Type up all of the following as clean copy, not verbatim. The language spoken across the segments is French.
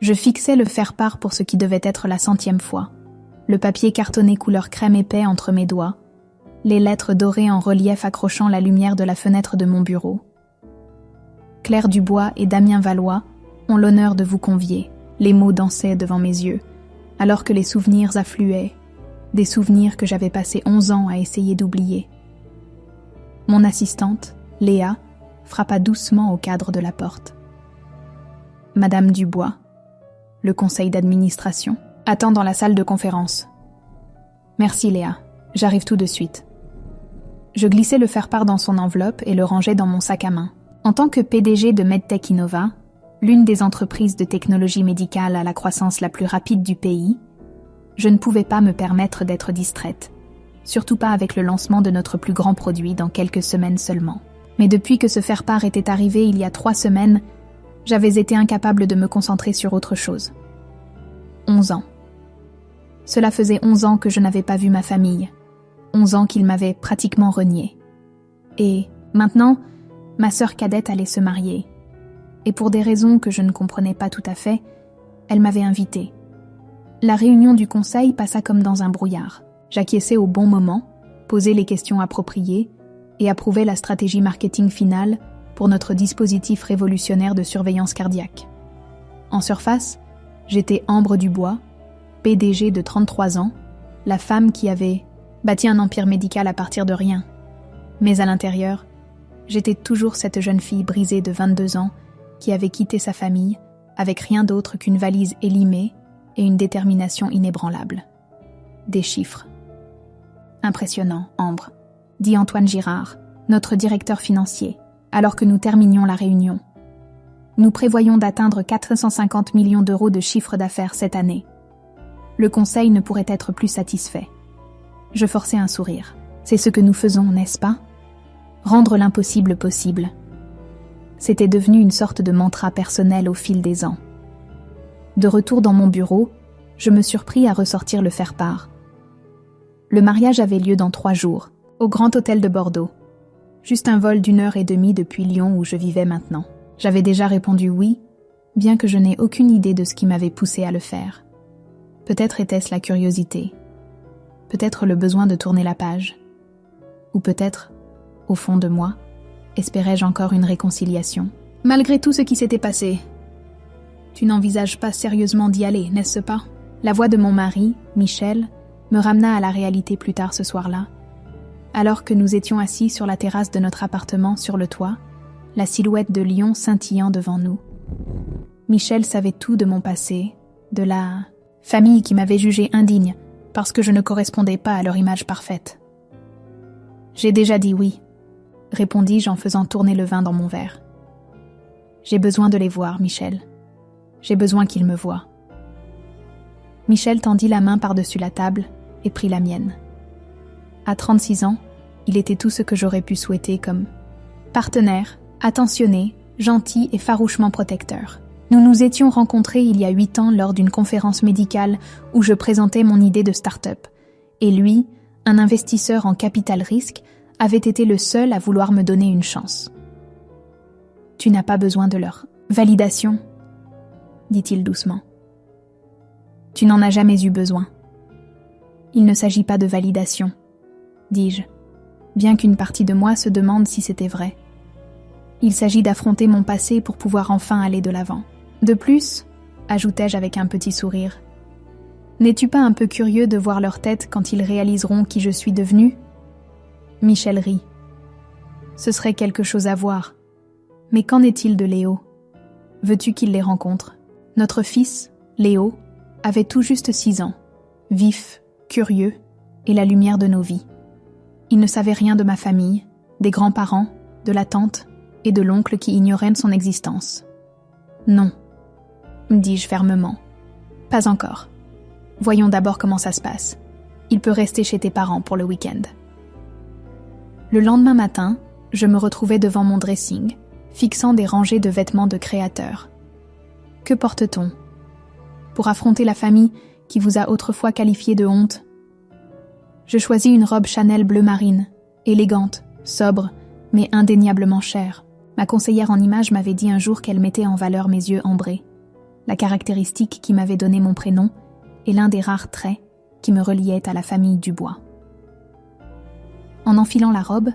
Je fixais le faire-part pour ce qui devait être la 100e fois. Le papier cartonné couleur crème épais entre mes doigts, les lettres dorées en relief accrochant la lumière de la fenêtre de mon bureau. Claire Dubois et Damien Valois ont l'honneur de vous convier. Les mots dansaient devant mes yeux, alors que les souvenirs affluaient, des souvenirs que j'avais passé 11 ans à essayer d'oublier. Mon assistante, Léa, frappa doucement au cadre de la porte. Madame Dubois, le conseil d'administration, attend dans la salle de conférence. Merci Léa, j'arrive tout de suite. Je glissai le faire-part dans son enveloppe et le rangeai dans mon sac à main. En tant que PDG de MedTech Innova, l'une des entreprises de technologie médicale à la croissance la plus rapide du pays, je ne pouvais pas me permettre d'être distraite, surtout pas avec le lancement de notre plus grand produit dans quelques semaines seulement. Mais depuis que ce faire-part était arrivé il y a 3 semaines, j'avais été incapable de me concentrer sur autre chose. 11 ans. Cela faisait 11 ans que je n'avais pas vu ma famille, 11 ans qu'ils m'avaient pratiquement renié. Et maintenant, ma sœur cadette allait se marier. Et pour des raisons que je ne comprenais pas tout à fait, elle m'avait invitée. La réunion du conseil passa comme dans un brouillard. J'acquiesçais au bon moment, posais les questions appropriées et approuvais la stratégie marketing finale pour notre dispositif révolutionnaire de surveillance cardiaque. En surface, j'étais Ambre Dubois, PDG de 33 ans, la femme qui avait bâti un empire médical à partir de rien. Mais à l'intérieur, j'étais toujours cette jeune fille brisée de 22 ans qui avait quitté sa famille avec rien d'autre qu'une valise élimée et une détermination inébranlable. Des chiffres. Impressionnant, Ambre, dit Antoine Girard, notre directeur financier, alors que nous terminions la réunion. Nous prévoyons d'atteindre 450 millions d'euros de chiffre d'affaires cette année. Le conseil ne pourrait être plus satisfait. Je forçai un sourire. C'est ce que nous faisons, n'est-ce pas ? Rendre l'impossible possible. C'était devenu une sorte de mantra personnel au fil des ans. De retour dans mon bureau, je me surpris à ressortir le faire-part. Le mariage avait lieu dans 3 jours, au Grand Hôtel de Bordeaux. Juste un vol d'1 heure et demie depuis Lyon où je vivais maintenant. J'avais déjà répondu oui, bien que je n'ai aucune idée de ce qui m'avait poussé à le faire. Peut-être était-ce la curiosité. Peut-être le besoin de tourner la page. Ou peut-être, au fond de moi, espérais-je encore une réconciliation. Malgré tout ce qui s'était passé, tu n'envisages pas sérieusement d'y aller, n'est-ce pas ? La voix de mon mari, Michel, me ramena à la réalité plus tard ce soir-là, alors que nous étions assis sur la terrasse de notre appartement sur le toit, la silhouette de Lyon scintillant devant nous. Michel savait tout de mon passé, de la famille qui m'avait jugée indigne parce que je ne correspondais pas à leur image parfaite. J'ai déjà dit oui, répondis-je en faisant tourner le vin dans mon verre. J'ai besoin de les voir, Michel. J'ai besoin qu'ils me voient. Michel tendit la main par-dessus la table et prit la mienne. À 36 ans, il était tout ce que j'aurais pu souhaiter comme partenaire, attentionné, gentil et farouchement protecteur. Nous nous étions rencontrés il y a 8 ans lors d'une conférence médicale où je présentais mon idée de start-up. Et lui, un investisseur en capital risque, avait été le seul à vouloir me donner une chance. « Tu n'as pas besoin de leur validation », dit-il doucement. « Tu n'en as jamais eu besoin. » « Il ne s'agit pas de validation, » dis-je, bien qu'une partie de moi se demande si c'était vrai. Il s'agit d'affronter mon passé pour pouvoir enfin aller de l'avant. De plus, ajoutai-je avec un petit sourire, n'es-tu pas un peu curieux de voir leur tête quand ils réaliseront qui je suis devenue ? Michel rit. Ce serait quelque chose à voir. Mais qu'en est-il de Léo ? Veux-tu qu'il les rencontre ? Notre fils, Léo, avait tout juste 6 ans, vif, curieux, et la lumière de nos vies. Il ne savait rien de ma famille, des grands-parents, de la tante et de l'oncle qui ignoraient son existence. Non, dis-je fermement. Pas encore. Voyons d'abord comment ça se passe. Il peut rester chez tes parents pour le week-end. Le lendemain matin, je me retrouvais devant mon dressing, fixant des rangées de vêtements de créateurs. Que porte-t-on ? Pour affronter la famille qui vous a autrefois qualifié de honte. Je choisis une robe Chanel bleu marine, élégante, sobre, mais indéniablement chère. Ma conseillère en images m'avait dit un jour qu'elle mettait en valeur mes yeux ambrés. la caractéristique qui m'avait donné mon prénom et l'un des rares traits qui me reliaient à la famille Dubois. En enfilant la robe,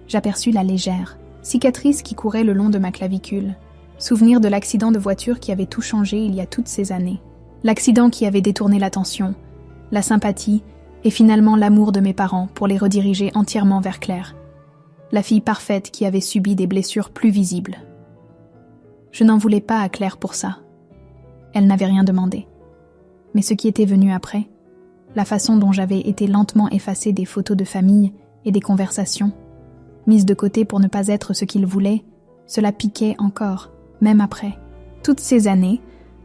j'aperçus la légère cicatrice qui courait le long de ma clavicule, souvenir de l'accident de voiture qui avait tout changé il y a toutes ces années. L'accident qui avait détourné l'attention, la sympathie et finalement l'amour de mes parents pour les rediriger entièrement vers Claire, la fille parfaite qui avait subi des blessures plus visibles. Je n'en voulais pas à Claire pour ça. Elle n'avait rien demandé. Mais ce qui était venu après, la façon dont j'avais été lentement effacée des photos de famille et des conversations, mise de côté pour ne pas être ce qu'il voulait, cela piquait encore, même après. Toutes ces années,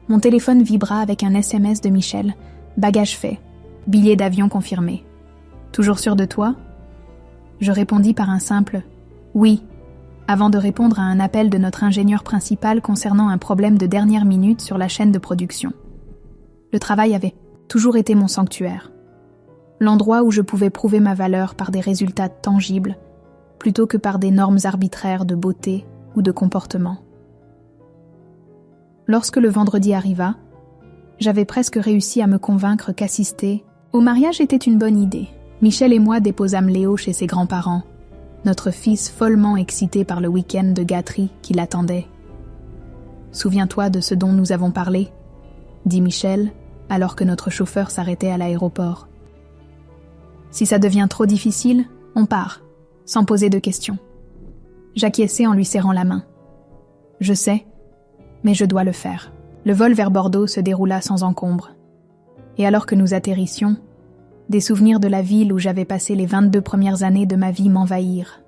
mon téléphone vibra avec un SMS de Michel, bagage fait, billet d'avion confirmé. Toujours sûr de toi ? Je répondis par un simple « oui », avant de répondre à un appel de notre ingénieur principal concernant un problème de dernière minute sur la chaîne de production. Le travail avait toujours été mon sanctuaire, l'endroit où je pouvais prouver ma valeur par des résultats tangibles, plutôt que par des normes arbitraires de beauté ou de comportement. Lorsque le vendredi arriva, j'avais presque réussi à me convaincre qu'assister au mariage était une bonne idée. Michel et moi déposâmes Léo chez ses grands-parents, notre fils follement excité par le week-end de gâterie qui l'attendait. « Souviens-toi de ce dont nous avons parlé » dit Michel, alors que notre chauffeur s'arrêtait à l'aéroport. « Si ça devient trop difficile, on part, sans poser de questions. » J'acquiesçai en lui serrant la main. « Je sais, mais je dois le faire. » Le vol vers Bordeaux se déroula sans encombre. Et alors que nous atterrissions, des souvenirs de la ville où j'avais passé les 22 premières années de ma vie m'envahirent.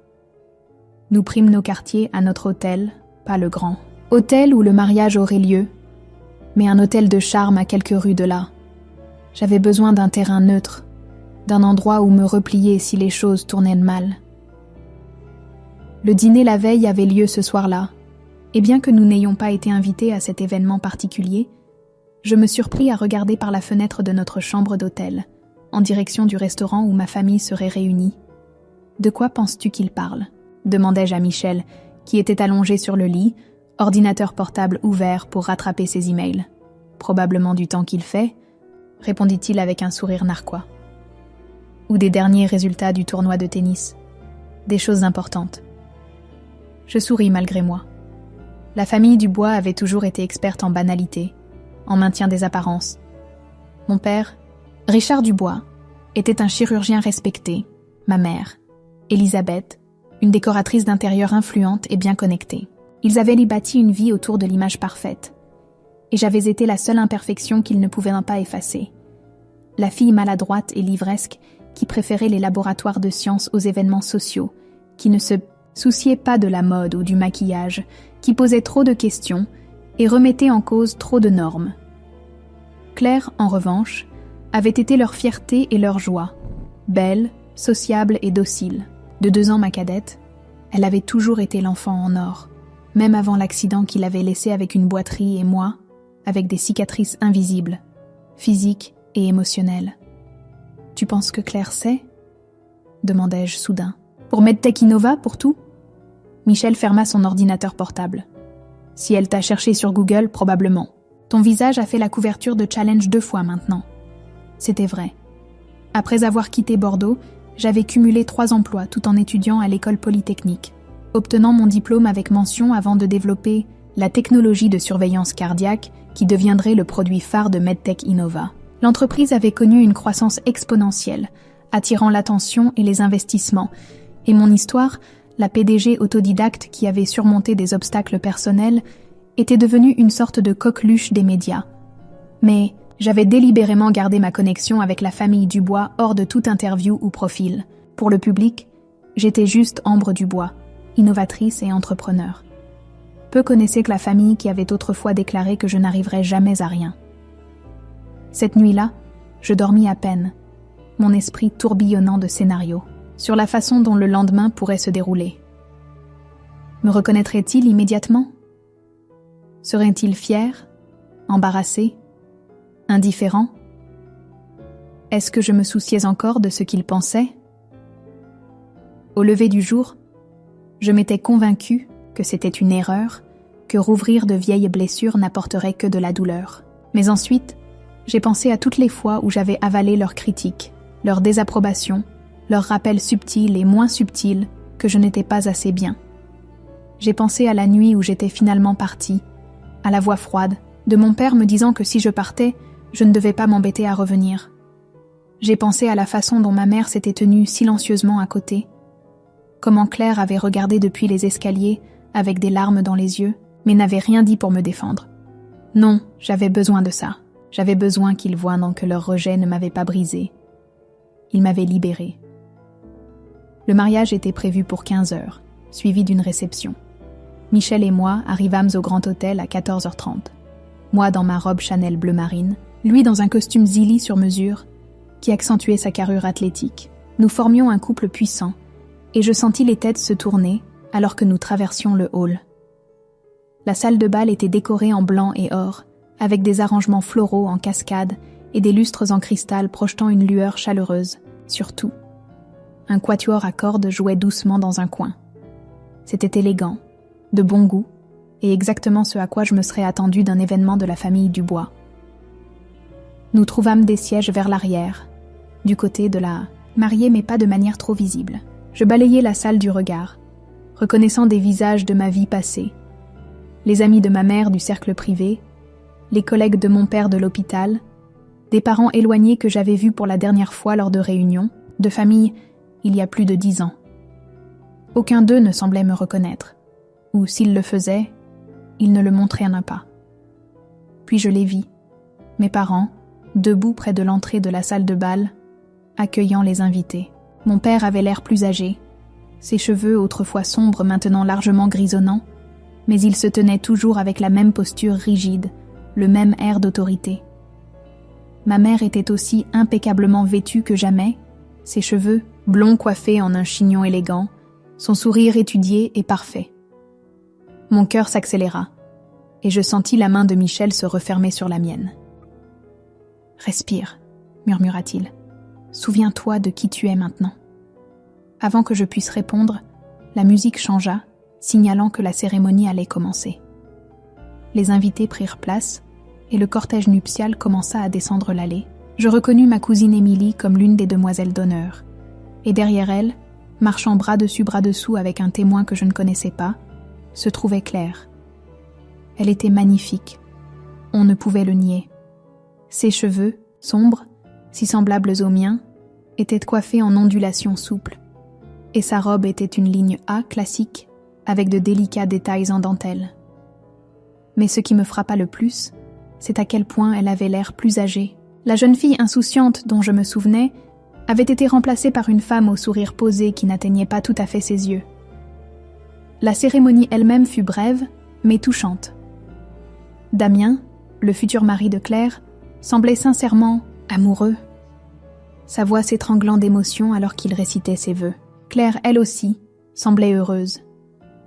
Nous prîmes nos quartiers à notre hôtel, pas le grand. Hôtel où le mariage aurait lieu, mais un hôtel de charme à quelques rues de là. J'avais besoin d'un terrain neutre, d'un endroit où me replier si les choses tournaient mal. Le dîner la veille avait lieu ce soir-là, et bien que nous n'ayons pas été invités à cet événement particulier, je me surpris à regarder par la fenêtre de notre chambre d'hôtel, en direction du restaurant où ma famille serait réunie. « De quoi penses-tu qu'il parle ?» demandai-je à Michel, qui était allongé sur le lit, ordinateur portable ouvert pour rattraper ses emails. « Probablement du temps qu'il fait, » répondit-il avec un sourire narquois. « Ou des derniers résultats du tournoi de tennis. Des choses importantes. » Je souris malgré moi. La famille Dubois avait toujours été experte en banalité, en maintien des apparences. Mon père, Richard Dubois, était un chirurgien respecté, ma mère, Elisabeth, une décoratrice d'intérieur influente et bien connectée. Ils avaient bâti une vie autour de l'image parfaite, et j'avais été la seule imperfection qu'ils ne pouvaient pas effacer. La fille maladroite et livresque qui préférait les laboratoires de sciences aux événements sociaux, qui ne se souciait pas de la mode ou du maquillage, qui posait trop de questions et remettait en cause trop de normes. Claire, en revanche, avait été leur fierté et leur joie. Belle, sociable et docile. De 2 ans ma cadette, elle avait toujours été l'enfant en or, même avant l'accident qui l'avait laissée avec une boiterie et moi, avec des cicatrices invisibles, physiques et émotionnelles. « Tu penses que Claire sait ?» demandai-je soudain. « Pour MedTech Innova, pour tout ?» Michel ferma son ordinateur portable. « Si elle t'a cherché sur Google, probablement. Ton visage a fait la couverture de Challenge 2 fois maintenant. » C'était vrai. Après avoir quitté Bordeaux, j'avais cumulé 3 emplois tout en étudiant à l'école polytechnique, obtenant mon diplôme avec mention avant de développer la technologie de surveillance cardiaque qui deviendrait le produit phare de MedTech Innova. L'entreprise avait connu une croissance exponentielle, attirant l'attention et les investissements, et mon histoire, la PDG autodidacte qui avait surmonté des obstacles personnels, était devenue une sorte de coqueluche des médias. Mais j'avais délibérément gardé ma connexion avec la famille Dubois hors de toute interview ou profil. Pour le public, j'étais juste Ambre Dubois, innovatrice et entrepreneur. Peu connaissaient que la famille qui avait autrefois déclaré que je n'arriverais jamais à rien. Cette nuit-là, je dormis à peine, mon esprit tourbillonnant de scénarios, sur la façon dont le lendemain pourrait se dérouler. Me reconnaîtrait-il immédiatement ? Serait-il fier, embarrassé, indifférent ? Est-ce que je me souciais encore de ce qu'il pensait ? Au lever du jour, je m'étais convaincue que c'était une erreur, que rouvrir de vieilles blessures n'apporterait que de la douleur. Mais ensuite, j'ai pensé à toutes les fois où j'avais avalé leurs critiques, leur désapprobation, leurs rappels subtils et moins subtils que je n'étais pas assez bien. J'ai pensé à la nuit où j'étais finalement partie, à la voix froide de mon père me disant que si je partais, je ne devais pas m'embêter à revenir. J'ai pensé à la façon dont ma mère s'était tenue silencieusement à côté, comment Claire avait regardé depuis les escaliers avec des larmes dans les yeux, mais n'avait rien dit pour me défendre. Non, j'avais besoin de ça. J'avais besoin qu'ils voient que leur rejet ne m'avait pas brisé. Ils m'avaient libérée. Le mariage était prévu pour 15 heures, suivi d'une réception. Michel et moi arrivâmes au Grand Hôtel à 14h30. Moi dans ma robe Chanel bleu marine, lui dans un costume Zilly sur mesure qui accentuait sa carrure athlétique. Nous formions un couple puissant, et je sentis les têtes se tourner alors que nous traversions le hall. La salle de bal était décorée en blanc et or, avec des arrangements floraux en cascade et des lustres en cristal projetant une lueur chaleureuse sur tout. Un quatuor à cordes jouait doucement dans un coin. C'était élégant, de bon goût, et exactement ce à quoi je me serais attendue d'un événement de la famille Dubois. Nous trouvâmes des sièges vers l'arrière, du côté de la mariée mais pas de manière trop visible. Je balayai la salle du regard, reconnaissant des visages de ma vie passée. Les amis de ma mère du cercle privé, les collègues de mon père de l'hôpital, des parents éloignés que j'avais vus pour la dernière fois lors de réunions, de famille il y a plus de 10 ans. Aucun d'eux ne semblait me reconnaître, ou s'ils le faisaient, ils ne le montraient pas. Puis je les vis, mes parents, debout près de l'entrée de la salle de bal, accueillant les invités. Mon père avait l'air plus âgé, ses cheveux autrefois sombres maintenant largement grisonnants, mais il se tenait toujours avec la même posture rigide, le même air d'autorité. Ma mère était aussi impeccablement vêtue que jamais, ses cheveux, blonds coiffés en un chignon élégant, son sourire étudié et parfait. Mon cœur s'accéléra, et je sentis la main de Michel se refermer sur la mienne. « Respire », murmura-t-il. « Souviens-toi de qui tu es maintenant. » Avant que je puisse répondre, la musique changea, signalant que la cérémonie allait commencer. Les invités prirent place, et le cortège nuptial commença à descendre l'allée. Je reconnus ma cousine Émilie comme l'une des demoiselles d'honneur, et derrière elle, marchant bras dessus bras dessous avec un témoin que je ne connaissais pas, se trouvait Claire. Elle était magnifique. On ne pouvait le nier. Ses cheveux, sombres, si semblables aux miens, étaient coiffés en ondulations souples, et sa robe était une ligne A classique, avec de délicats détails en dentelle. Mais ce qui me frappa le plus, c'est à quel point elle avait l'air plus âgée. La jeune fille insouciante dont je me souvenais avait été remplacée par une femme au sourire posé qui n'atteignait pas tout à fait ses yeux. La cérémonie elle-même fut brève, mais touchante. Damien, le futur mari de Claire, semblait sincèrement amoureux, sa voix s'étranglant d'émotion alors qu'il récitait ses vœux. Claire, elle aussi, semblait heureuse,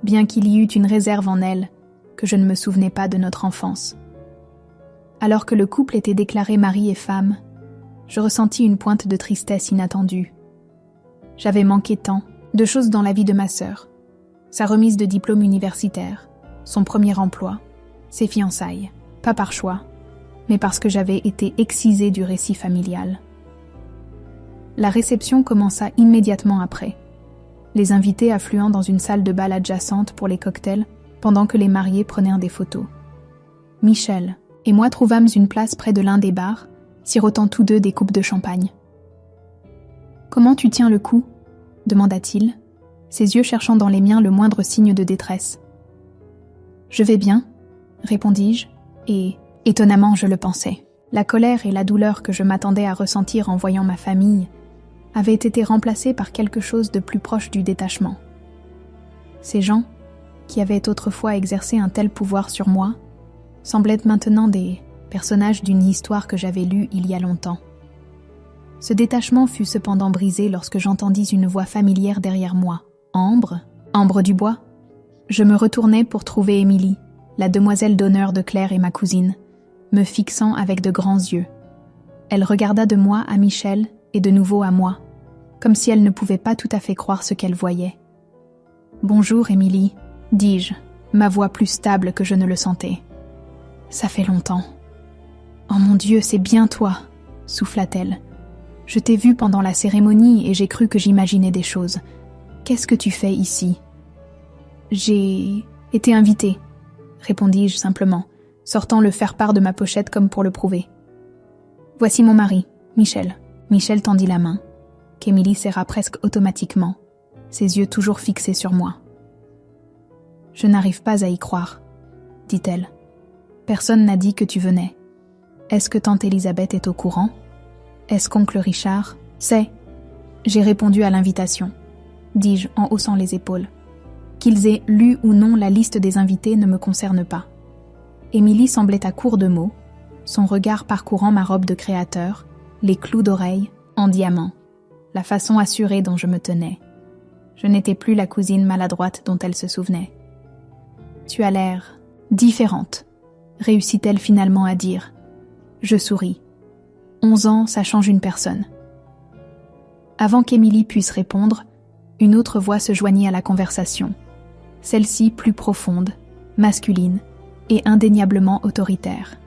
bien qu'il y eût une réserve en elle, que je ne me souvenais pas de notre enfance. Alors que le couple était déclaré mari et femme, je ressentis une pointe de tristesse inattendue. J'avais manqué tant de choses dans la vie de ma sœur, sa remise de diplôme universitaire, son premier emploi, ses fiançailles, pas par choix, mais parce que j'avais été excisée du récit familial. La réception commença immédiatement après, les invités affluant dans une salle de bal adjacente pour les cocktails pendant que les mariés prenaient des photos. Michel et moi trouvâmes une place près de l'un des bars, sirotant tous deux des coupes de champagne. « Comment tu tiens le coup ?» demanda-t-il, ses yeux cherchant dans les miens le moindre signe de détresse. « Je vais bien », répondis-je, et, étonnamment, je le pensais. La colère et la douleur que je m'attendais à ressentir en voyant ma famille avaient été remplacées par quelque chose de plus proche du détachement. Ces gens, qui avaient autrefois exercé un tel pouvoir sur moi, semblaient maintenant des personnages d'une histoire que j'avais lue il y a longtemps. Ce détachement fut cependant brisé lorsque j'entendis une voix familière derrière moi. « Ambre ? Ambre Dubois ?» Je me retournai pour trouver Émilie, la demoiselle d'honneur de Claire et ma cousine, me fixant avec de grands yeux. Elle regarda de moi à Michel et de nouveau à moi, comme si elle ne pouvait pas tout à fait croire ce qu'elle voyait. « Bonjour, Émilie, dis-je, ma voix plus stable que je ne le sentais. « Ça fait longtemps. »« Oh mon Dieu, c'est bien toi » souffla-t-elle. « Je t'ai vu pendant la cérémonie et j'ai cru que j'imaginais des choses. Qu'est-ce que tu fais ici ?»« J'ai été invitée, » répondis-je simplement, sortant le faire-part de ma pochette comme pour le prouver. « Voici mon mari, Michel. » Michel tendit la main, qu'Émilie serra presque automatiquement, ses yeux toujours fixés sur moi. « Je n'arrive pas à y croire, » dit-elle. « Personne n'a dit que tu venais. Est-ce que tante Elisabeth est au courant? Est-ce qu'oncle Richard sait ?» J'ai répondu à l'invitation, dis-je en haussant les épaules. Qu'ils aient lu ou non la liste des invités ne me concerne pas. Émilie semblait à court de mots, son regard parcourant ma robe de créateur, les clous d'oreilles en diamant, la façon assurée dont je me tenais. Je n'étais plus la cousine maladroite dont elle se souvenait. « Tu as l'air différente », réussit-elle finalement à dire. Je souris. 11 ans, ça change une personne. Avant qu'Émilie puisse répondre, une autre voix se joignit à la conversation, celle-ci plus profonde, masculine et indéniablement autoritaire.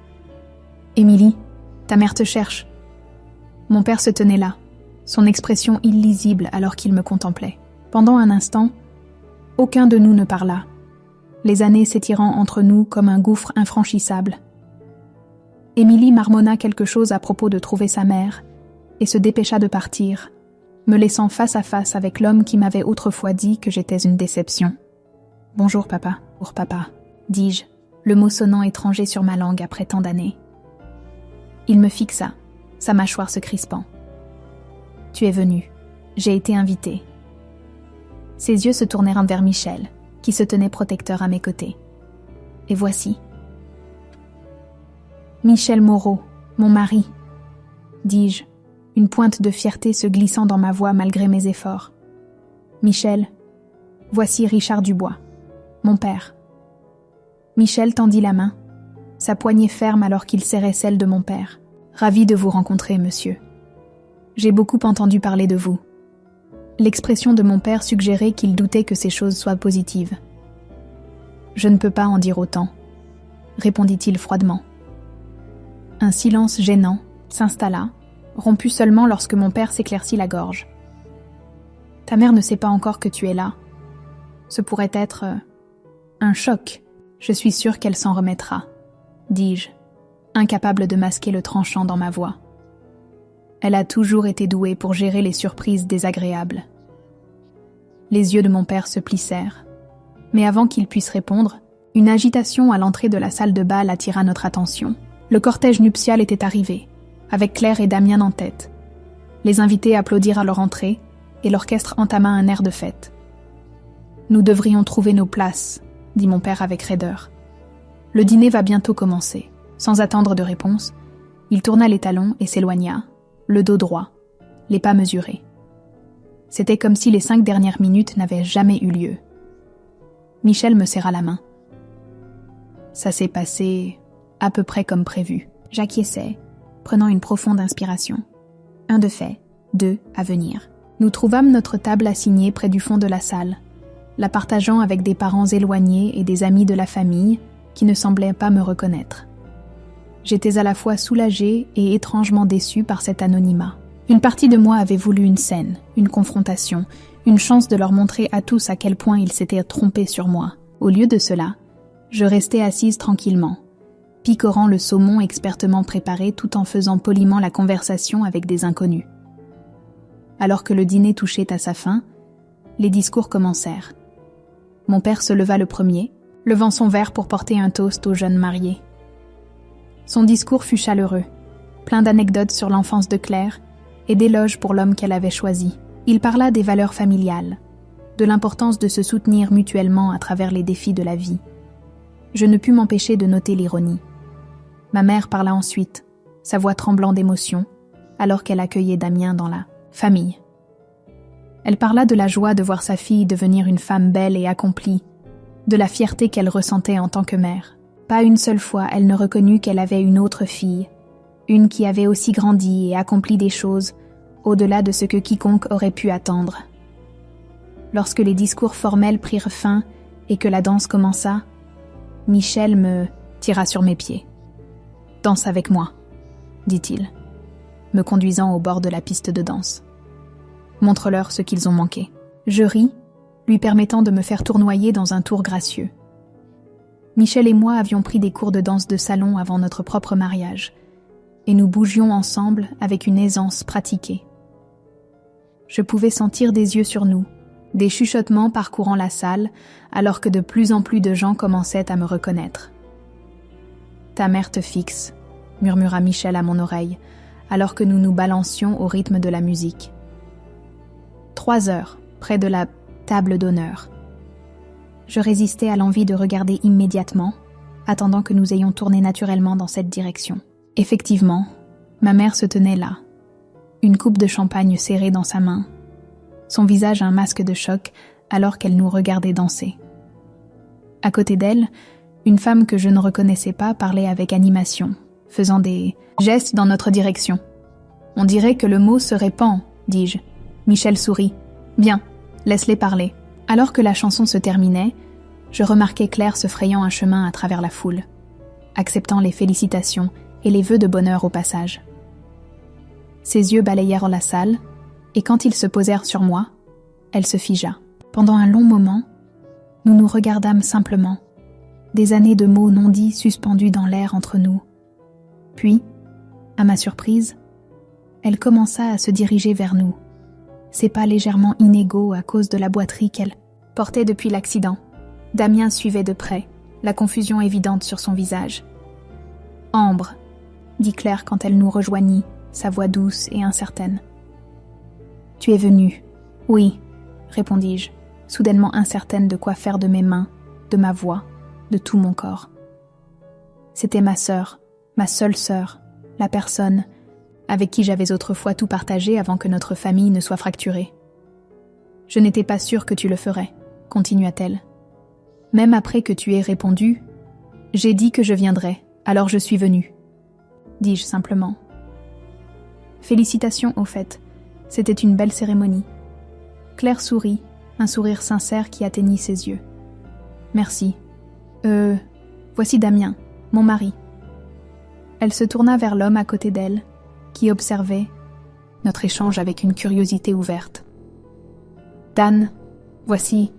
« Émilie, ta mère te cherche. » Mon père se tenait là, son expression illisible alors qu'il me contemplait. Pendant un instant, aucun de nous ne parla, les années s'étirant entre nous comme un gouffre infranchissable. Émilie marmonna quelque chose à propos de trouver sa mère et se dépêcha de partir, me laissant face à face avec l'homme qui m'avait autrefois dit que j'étais une déception. « Bonjour papa, pour papa », dis-je, le mot sonnant étranger sur ma langue après tant d'années. Il me fixa, sa mâchoire se crispant. « Tu es venu. J'ai été invitée. » Ses yeux se tournèrent vers Michel, qui se tenait protecteur à mes côtés. Et voici. « Michel Moreau, mon mari, » dis-je, une pointe de fierté se glissant dans ma voix malgré mes efforts. « Michel, voici Richard Dubois, mon père. » Michel tendit la main, sa poignée ferme alors qu'il serrait celle de mon père. « Ravi de vous rencontrer, monsieur. J'ai beaucoup entendu parler de vous. » L'expression de mon père suggérait qu'il doutait que ces choses soient positives. « Je ne peux pas en dire autant, » répondit-il froidement. Un silence gênant s'installa, rompu seulement lorsque mon père s'éclaircit la gorge. « Ta mère ne sait pas encore que tu es là. Ce pourrait être un choc. Je suis sûre qu'elle s'en remettra, » dis-je, incapable de masquer le tranchant dans ma voix. Elle a toujours été douée pour gérer les surprises désagréables. Les yeux de mon père se plissèrent, mais avant qu'il puisse répondre, une agitation à l'entrée de la salle de bal attira notre attention. Le cortège nuptial était arrivé, avec Claire et Damien en tête. Les invités applaudirent à leur entrée, et l'orchestre entama un air de fête. « Nous devrions trouver nos places, » dit mon père avec raideur. « Le dîner va bientôt commencer. » Sans attendre de réponse, il tourna les talons et s'éloigna, le dos droit, les pas mesurés. C'était comme si les 5 dernières minutes n'avaient jamais eu lieu. Michel me serra la main. Ça s'est passé à peu près comme prévu. J'acquiesçai, prenant une profonde inspiration. 1 de fait, 2 à venir. Nous trouvâmes notre table assignée près du fond de la salle, la partageant avec des parents éloignés et des amis de la famille qui ne semblaient pas me reconnaître. J'étais à la fois soulagée et étrangement déçue par cet anonymat. Une partie de moi avait voulu une scène, une confrontation, une chance de leur montrer à tous à quel point ils s'étaient trompés sur moi. Au lieu de cela, je restais assise tranquillement, picorant le saumon expertement préparé tout en faisant poliment la conversation avec des inconnus. Alors que le dîner touchait à sa fin, les discours commencèrent. Mon père se leva le premier, levant son verre pour porter un toast aux jeunes mariés. Son discours fut chaleureux, plein d'anecdotes sur l'enfance de Claire et d'éloges pour l'homme qu'elle avait choisi. Il parla des valeurs familiales, de l'importance de se soutenir mutuellement à travers les défis de la vie. Je ne pus m'empêcher de noter l'ironie. Ma mère parla ensuite, sa voix tremblant d'émotion, alors qu'elle accueillait Damien dans la famille. Elle parla de la joie de voir sa fille devenir une femme belle et accomplie, de la fierté qu'elle ressentait en tant que mère. Pas une seule fois elle ne reconnut qu'elle avait une autre fille, une qui avait aussi grandi et accompli des choses au-delà de ce que quiconque aurait pu attendre. Lorsque les discours formels prirent fin et que la danse commença, Michel me tira sur mes pieds. « Danse avec moi », dit-il, me conduisant au bord de la piste de danse. « Montre-leur ce qu'ils ont manqué. » Je ris, lui permettant de me faire tournoyer dans un tour gracieux. Michel et moi avions pris des cours de danse de salon avant notre propre mariage, et nous bougions ensemble avec une aisance pratiquée. Je pouvais sentir des yeux sur nous, des chuchotements parcourant la salle, alors que de plus en plus de gens commençaient à me reconnaître. « Ta mère te fixe », murmura Michel à mon oreille, alors que nous nous balancions au rythme de la musique. 3 heures, près de la table d'honneur. Je résistais à l'envie de regarder immédiatement, attendant que nous ayons tourné naturellement dans cette direction. Effectivement, ma mère se tenait là, une coupe de champagne serrée dans sa main, son visage un masque de choc alors qu'elle nous regardait danser. À côté d'elle, une femme que je ne reconnaissais pas parlait avec animation, faisant des gestes dans notre direction. « On dirait que le mot se répand », dis-je. Michel sourit. « Bien, laisse-les parler. » Alors que la chanson se terminait, je remarquai Claire se frayant un chemin à travers la foule, acceptant les félicitations et les vœux de bonheur au passage. Ses yeux balayèrent la salle, et quand ils se posèrent sur moi, elle se figea. Pendant un long moment, nous nous regardâmes simplement, des années de mots non dits suspendus dans l'air entre nous. Puis, à ma surprise, elle commença à se diriger vers nous, ses pas légèrement inégaux à cause de la boiterie qu'elle portait depuis l'accident. Damien suivait de près, la confusion évidente sur son visage. « Ambre », dit Claire quand elle nous rejoignit, sa voix douce et incertaine. « Tu es venue. »« Oui », répondis-je, soudainement incertaine de quoi faire de mes mains, de ma voix, de tout mon corps. C'était ma sœur, ma seule sœur, la personne avec qui j'avais autrefois tout partagé avant que notre famille ne soit fracturée. « Je n'étais pas sûre que tu le ferais, » continua-t-elle. « Même après que tu aies répondu, j'ai dit que je viendrais, alors je suis venue, » dis-je simplement. « Félicitations au fait, c'était une belle cérémonie. » Claire sourit, un sourire sincère qui atteignit ses yeux. « Merci. Voici Damien, mon mari. » Elle se tourna vers l'homme à côté d'elle, qui observait notre échange avec une curiosité ouverte. « Dan, voici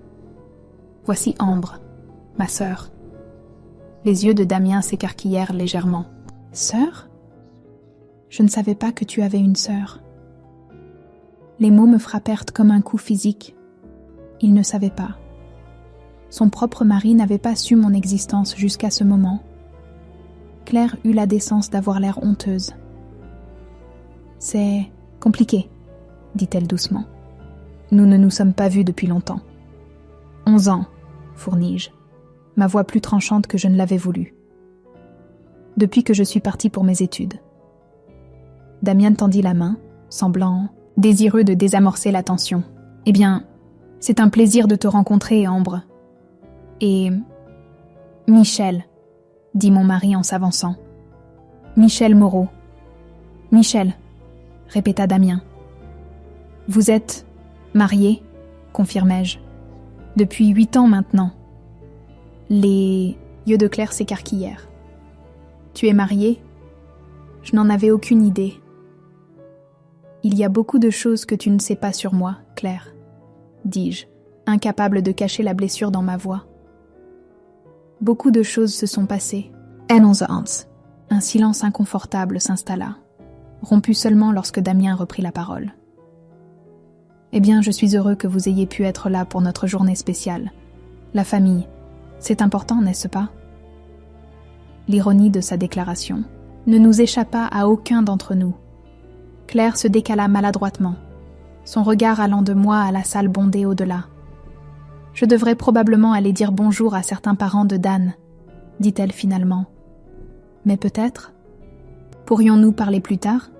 Ambre, ma sœur. » Les yeux de Damien s'écarquillèrent légèrement. « Sœur ? Je ne savais pas que tu avais une sœur. » Les mots me frappèrent comme un coup physique. Il ne savait pas. Son propre mari n'avait pas su mon existence jusqu'à ce moment. Claire eut la décence d'avoir l'air honteuse. « C'est compliqué, » dit-elle doucement. « Nous ne nous sommes pas vus depuis longtemps. »« 11 ans, » fournis-je, ma voix plus tranchante que je ne l'avais voulu. « Depuis que je suis partie pour mes études. » Damien tendit la main, semblant désireux de désamorcer la tension. « Eh bien, c'est un plaisir de te rencontrer, Ambre. » Et « Michel, » dit mon mari en s'avançant. « Michel Moreau. »« Michel, » répéta Damien. « Vous êtes marié, » confirmai-je. « Depuis 8 ans maintenant. » Les yeux de Claire s'écarquillèrent. « Tu es marié ? Je n'en avais aucune idée. » « Il y a beaucoup de choses que tu ne sais pas sur moi, Claire, » dis-je, incapable de cacher la blessure dans ma voix. Beaucoup de choses se sont passées. En onze ans. Un silence inconfortable s'installa, rompu seulement lorsque Damien reprit la parole. « Eh bien, je suis heureux que vous ayez pu être là pour notre journée spéciale. La famille, c'est important, n'est-ce pas ?» L'ironie de sa déclaration ne nous échappa à aucun d'entre nous. Claire se décala maladroitement, son regard allant de moi à la salle bondée au-delà. « Je devrais probablement aller dire bonjour à certains parents de Dan, » dit-elle finalement. « Mais peut-être ? Pourrions-nous parler plus tard ?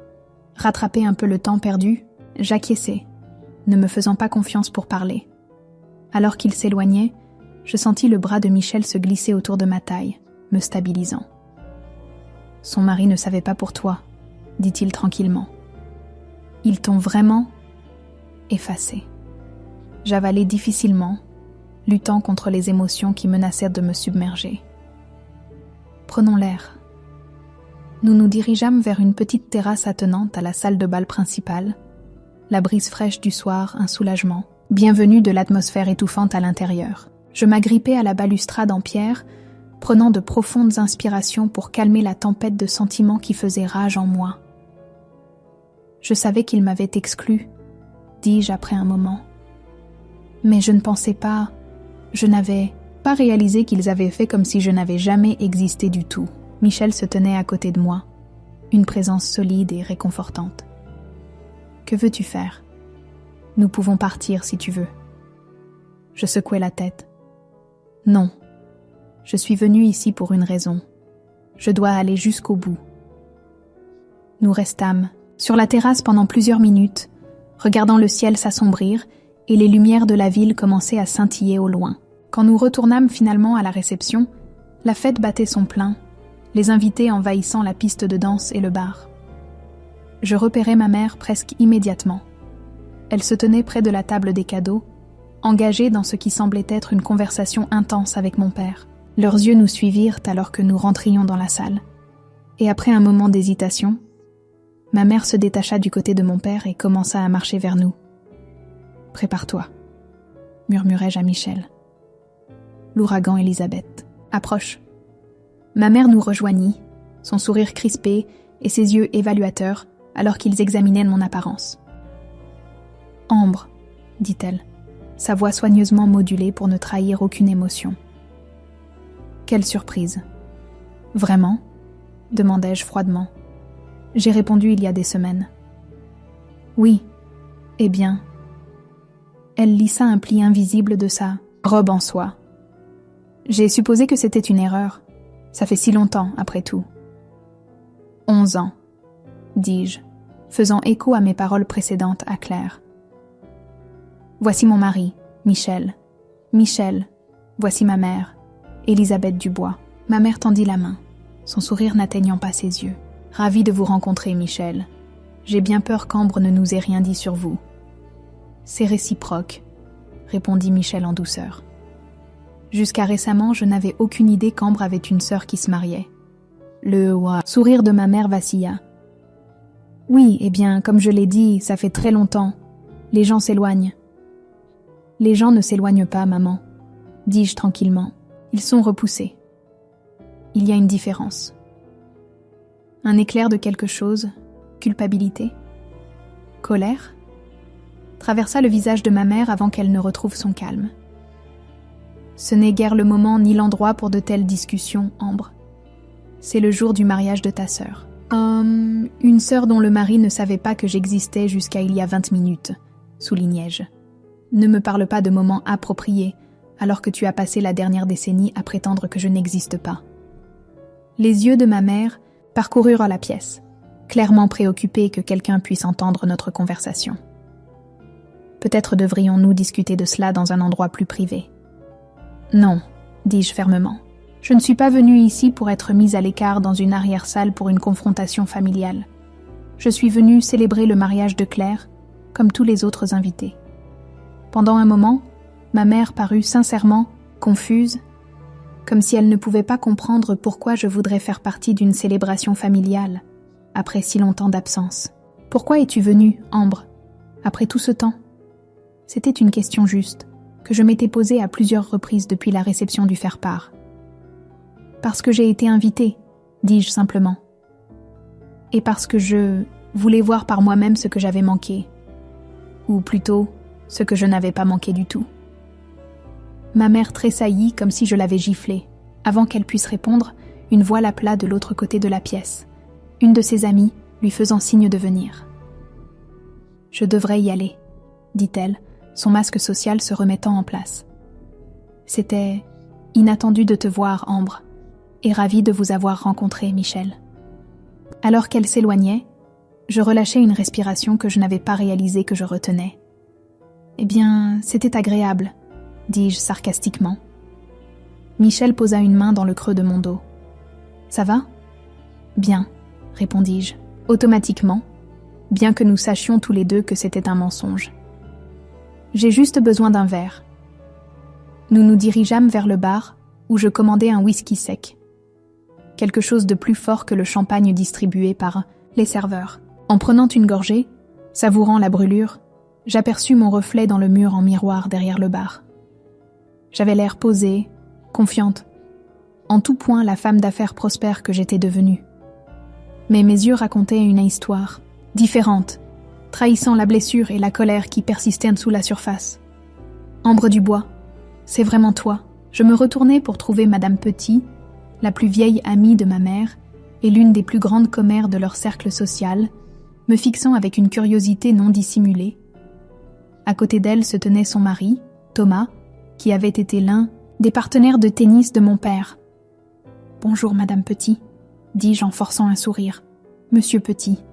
Rattraper un peu le temps perdu ?» J'acquiesçai, ne me faisant pas confiance pour parler. Alors qu'il s'éloignait, je sentis le bras de Michel se glisser autour de ma taille, me stabilisant. « Son mari ne savait pas pour toi, » dit-il tranquillement. « Ils t'ont vraiment effacé. » J'avalai difficilement, luttant contre les émotions qui menaçaient de me submerger. Prenons l'air. Nous nous dirigeâmes vers une petite terrasse attenante à la salle de bal principale. La brise fraîche du soir, un soulagement. Bienvenue de l'atmosphère étouffante à l'intérieur. Je m'agrippais à la balustrade en pierre, prenant de profondes inspirations pour calmer la tempête de sentiments qui faisait rage en moi. Je savais qu'ils m'avaient exclu, dis-je après un moment. Mais je n'avais pas réalisé qu'ils avaient fait comme si je n'avais jamais existé du tout. Michel se tenait à côté de moi, une présence solide et réconfortante. Que veux-tu faire ? Nous pouvons partir si tu veux. Je secouai la tête. Non, je suis venue ici pour une raison. Je dois aller jusqu'au bout. Nous restâmes sur la terrasse pendant plusieurs minutes, regardant le ciel s'assombrir et les lumières de la ville commencer à scintiller au loin. Quand nous retournâmes finalement à la réception, la fête battait son plein, les invités envahissant la piste de danse et le bar. Je repérai ma mère presque immédiatement. Elle se tenait près de la table des cadeaux, engagée dans ce qui semblait être une conversation intense avec mon père. Leurs yeux nous suivirent alors que nous rentrions dans la salle. Et après un moment d'hésitation, ma mère se détacha du côté de mon père et commença à marcher vers nous. « Prépare-toi », murmurai-je à Michel. L'ouragan Elisabeth approche. Ma mère nous rejoignit, son sourire crispé et ses yeux évaluateurs alors qu'ils examinaient mon apparence. « Ambre », dit-elle, sa voix soigneusement modulée pour ne trahir aucune émotion. « Quelle surprise !»« Vraiment ?» demandai-je froidement. J'ai répondu il y a des semaines. « Oui, eh bien... » Elle lissa un pli invisible de sa robe en soie. « J'ai supposé que c'était une erreur. Ça fait si longtemps, après tout. » 11 ans, dis-je, faisant écho à mes paroles précédentes à Claire. « Voici mon mari, Michel. Michel, voici ma mère, Elisabeth Dubois. » Ma mère tendit la main, son sourire n'atteignant pas ses yeux. « Ravie de vous rencontrer, Michel. J'ai bien peur qu'Ambre ne nous ait rien dit sur vous. » « C'est réciproque, » répondit Michel en douceur. Jusqu'à récemment, je n'avais aucune idée qu'Ambre avait une sœur qui se mariait. Le sourire de ma mère vacilla. « Oui, eh bien, comme je l'ai dit, ça fait très longtemps. Les gens s'éloignent. »« Les gens ne s'éloignent pas, maman, » dis-je tranquillement. Ils sont repoussés. Il y a une différence. Un éclair de quelque chose, culpabilité, colère, traversa le visage de ma mère avant qu'elle ne retrouve son calme. Ce n'est guère le moment ni l'endroit pour de telles discussions, Ambre. C'est le jour du mariage de ta sœur. Une sœur dont le mari ne savait pas que j'existais jusqu'à il y a 20 minutes, soulignai-je. Ne me parle pas de moments appropriés, alors que tu as passé la dernière décennie à prétendre que je n'existe pas. Les yeux de ma mère parcoururent la pièce, clairement préoccupés que quelqu'un puisse entendre notre conversation. Peut-être devrions-nous discuter de cela dans un endroit plus privé. Non, dis-je fermement. Je ne suis pas venue ici pour être mise à l'écart dans une arrière-salle pour une confrontation familiale. Je suis venue célébrer le mariage de Claire, comme tous les autres invités. Pendant un moment, ma mère parut sincèrement confuse, comme si elle ne pouvait pas comprendre pourquoi je voudrais faire partie d'une célébration familiale, après si longtemps d'absence. « Pourquoi es-tu venue, Ambre, après tout ce temps ?» C'était une question juste, que je m'étais posée à plusieurs reprises depuis la réception du faire-part. « Parce que j'ai été invitée, » dis-je simplement. « Et parce que je voulais voir par moi-même ce que j'avais manqué. Ou plutôt, ce que je n'avais pas manqué du tout. » Ma mère tressaillit comme si je l'avais giflée. Avant qu'elle puisse répondre, une voix l'appela de l'autre côté de la pièce, une de ses amies lui faisant signe de venir. « Je devrais y aller, » dit-elle, son masque social se remettant en place. « C'était inattendu de te voir, Ambre, et ravie de vous avoir rencontré, Michel. » Alors qu'elle s'éloignait, je relâchai une respiration que je n'avais pas réalisé que je retenais. « Eh bien, c'était agréable, » dis-je sarcastiquement. Michel posa une main dans le creux de mon dos. « Ça va ? » ?»« Bien, » répondis-je, automatiquement, bien que nous sachions tous les deux que c'était un mensonge. « J'ai juste besoin d'un verre. » Nous nous dirigeâmes vers le bar, où je commandai un whisky sec. quelque chose de plus fort que le champagne distribué par les serveurs. En prenant une gorgée, savourant la brûlure, j'aperçus mon reflet dans le mur en miroir derrière le bar. J'avais l'air posée, confiante, en tout point la femme d'affaires prospère que j'étais devenue. Mais mes yeux racontaient une histoire, différente, trahissant la blessure et la colère qui persistaient sous la surface. Ambre Dubois, c'est vraiment toi. Je me retournai pour trouver Madame Petit, la plus vieille amie de ma mère et l'une des plus grandes commères de leur cercle social, me fixant avec une curiosité non dissimulée. À côté d'elle se tenait son mari, Thomas, qui avait été l'un des partenaires de tennis de mon père. « Bonjour, Madame Petit », dis-je en forçant un sourire. « Monsieur Petit,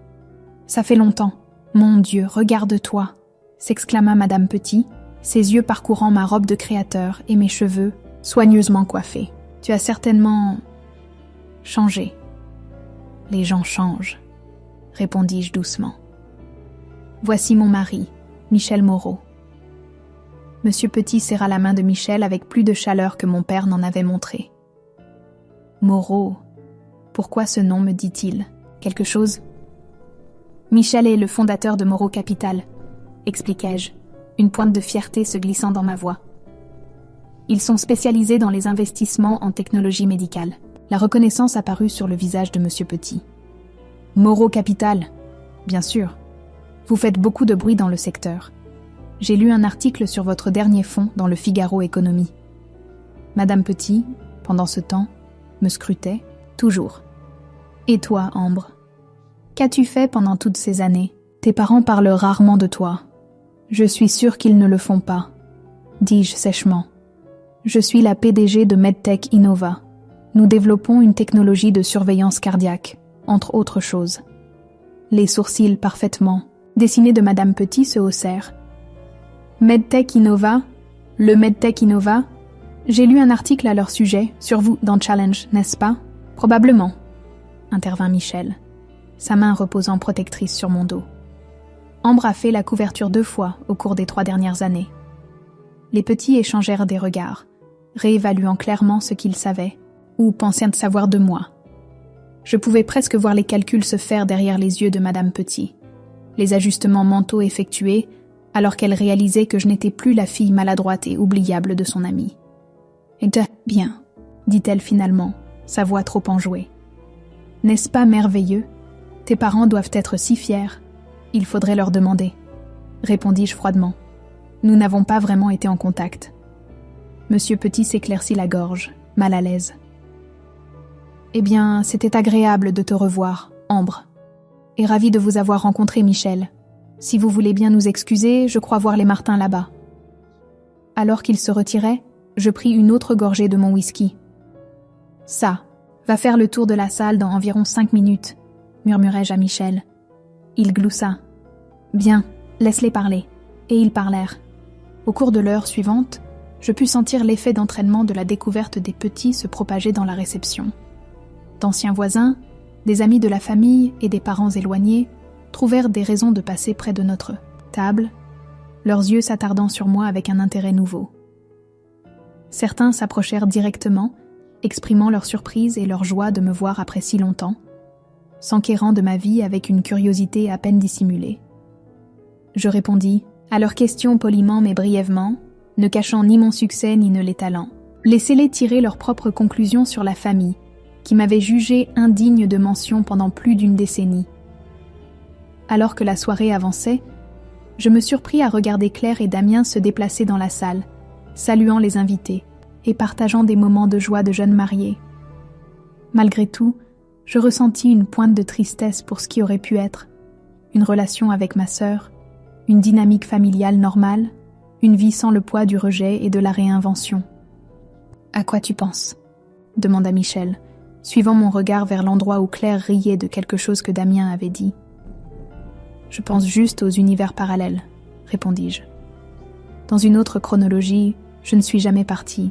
ça fait longtemps. Mon Dieu, regarde-toi », s'exclama Madame Petit, ses yeux parcourant ma robe de créateur et mes cheveux soigneusement coiffés. « Tu as certainement changé. »« Les gens changent », répondis-je doucement. « Voici mon mari, Michel Moreau. » Monsieur Petit serra la main de Michel avec plus de chaleur que mon père n'en avait montré. « Moreau, pourquoi ce nom me dit-il quelque chose ?»« Michel est le fondateur de Moreau Capital, » expliquai-je, une pointe de fierté se glissant dans ma voix. Ils sont spécialisés dans les investissements en technologie médicale. La reconnaissance apparut sur le visage de Monsieur Petit. « Moreau Capital, bien sûr. Vous faites beaucoup de bruit dans le secteur. J'ai lu un article sur votre dernier fonds dans le Figaro Économie. » Madame Petit, pendant ce temps, me scrutait, toujours. « Et toi, Ambre? Qu'as-tu fait pendant toutes ces années? Tes parents parlent rarement de toi. » « Je suis sûre qu'ils ne le font pas, » dis-je sèchement. « Je suis la PDG de MedTech Innova. Nous développons une technologie de surveillance cardiaque, entre autres choses. » Les sourcils parfaitement dessinés de Madame Petit se haussèrent. « MedTech Innova? Le MedTech Innova? J'ai lu un article à leur sujet, sur vous, dans Challenge, n'est-ce pas? Probablement, » intervint Michel, sa main reposant protectrice sur mon dos. Ambre a fait la couverture 2 fois au cours des 3 dernières années. Les petits échangèrent des regards, réévaluant clairement ce qu'ils savaient, ou pensaient de savoir de moi. Je pouvais presque voir les calculs se faire derrière les yeux de Madame Petit, les ajustements mentaux effectués, alors qu'elle réalisait que je n'étais plus la fille maladroite et oubliable de son amie. « Eh bien, » dit-elle finalement, sa voix trop enjouée. « N'est-ce pas merveilleux? Tes parents doivent être si fiers. Il faudrait leur demander, » répondis-je froidement. Nous n'avons pas vraiment été en contact. Monsieur Petit s'éclaircit la gorge, mal à l'aise. « Eh bien, c'était agréable de te revoir, Ambre, et ravi de vous avoir rencontré, Michel. Si vous voulez bien nous excuser, je crois voir les Martin là-bas. » Alors qu'il se retirait, je pris une autre gorgée de mon whisky. « Ça, va faire le tour de la salle dans environ 5 minutes, » murmurai-je à Michel. Il gloussa. « Bien, laisse-les parler. » Et ils parlèrent. Au cours de l'heure suivante, je pus sentir l'effet d'entraînement de la découverte des petits se propager dans la réception. D'anciens voisins, des amis de la famille et des parents éloignés trouvèrent des raisons de passer près de notre table, leurs yeux s'attardant sur moi avec un intérêt nouveau. Certains s'approchèrent directement, exprimant leur surprise et leur joie de me voir après si longtemps, s'enquérant de ma vie avec une curiosité à peine dissimulée. Je répondis à leurs questions poliment mais brièvement, ne cachant ni mon succès ni les talents. Laissez-les tirer leurs propres conclusions sur la famille, qui m'avait jugée indigne de mention pendant plus d'1 décennie. Alors que la soirée avançait, je me surpris à regarder Claire et Damien se déplacer dans la salle, saluant les invités et partageant des moments de joie de jeunes mariés. Malgré tout, je ressentis une pointe de tristesse pour ce qui aurait pu être une relation avec ma sœur, une dynamique familiale normale, une vie sans le poids du rejet et de la réinvention. « À quoi tu penses ?» demanda Michel, suivant mon regard vers l'endroit où Claire riait de quelque chose que Damien avait dit. « Je pense juste aux univers parallèles, » répondis-je. « Dans une autre chronologie, je ne suis jamais partie.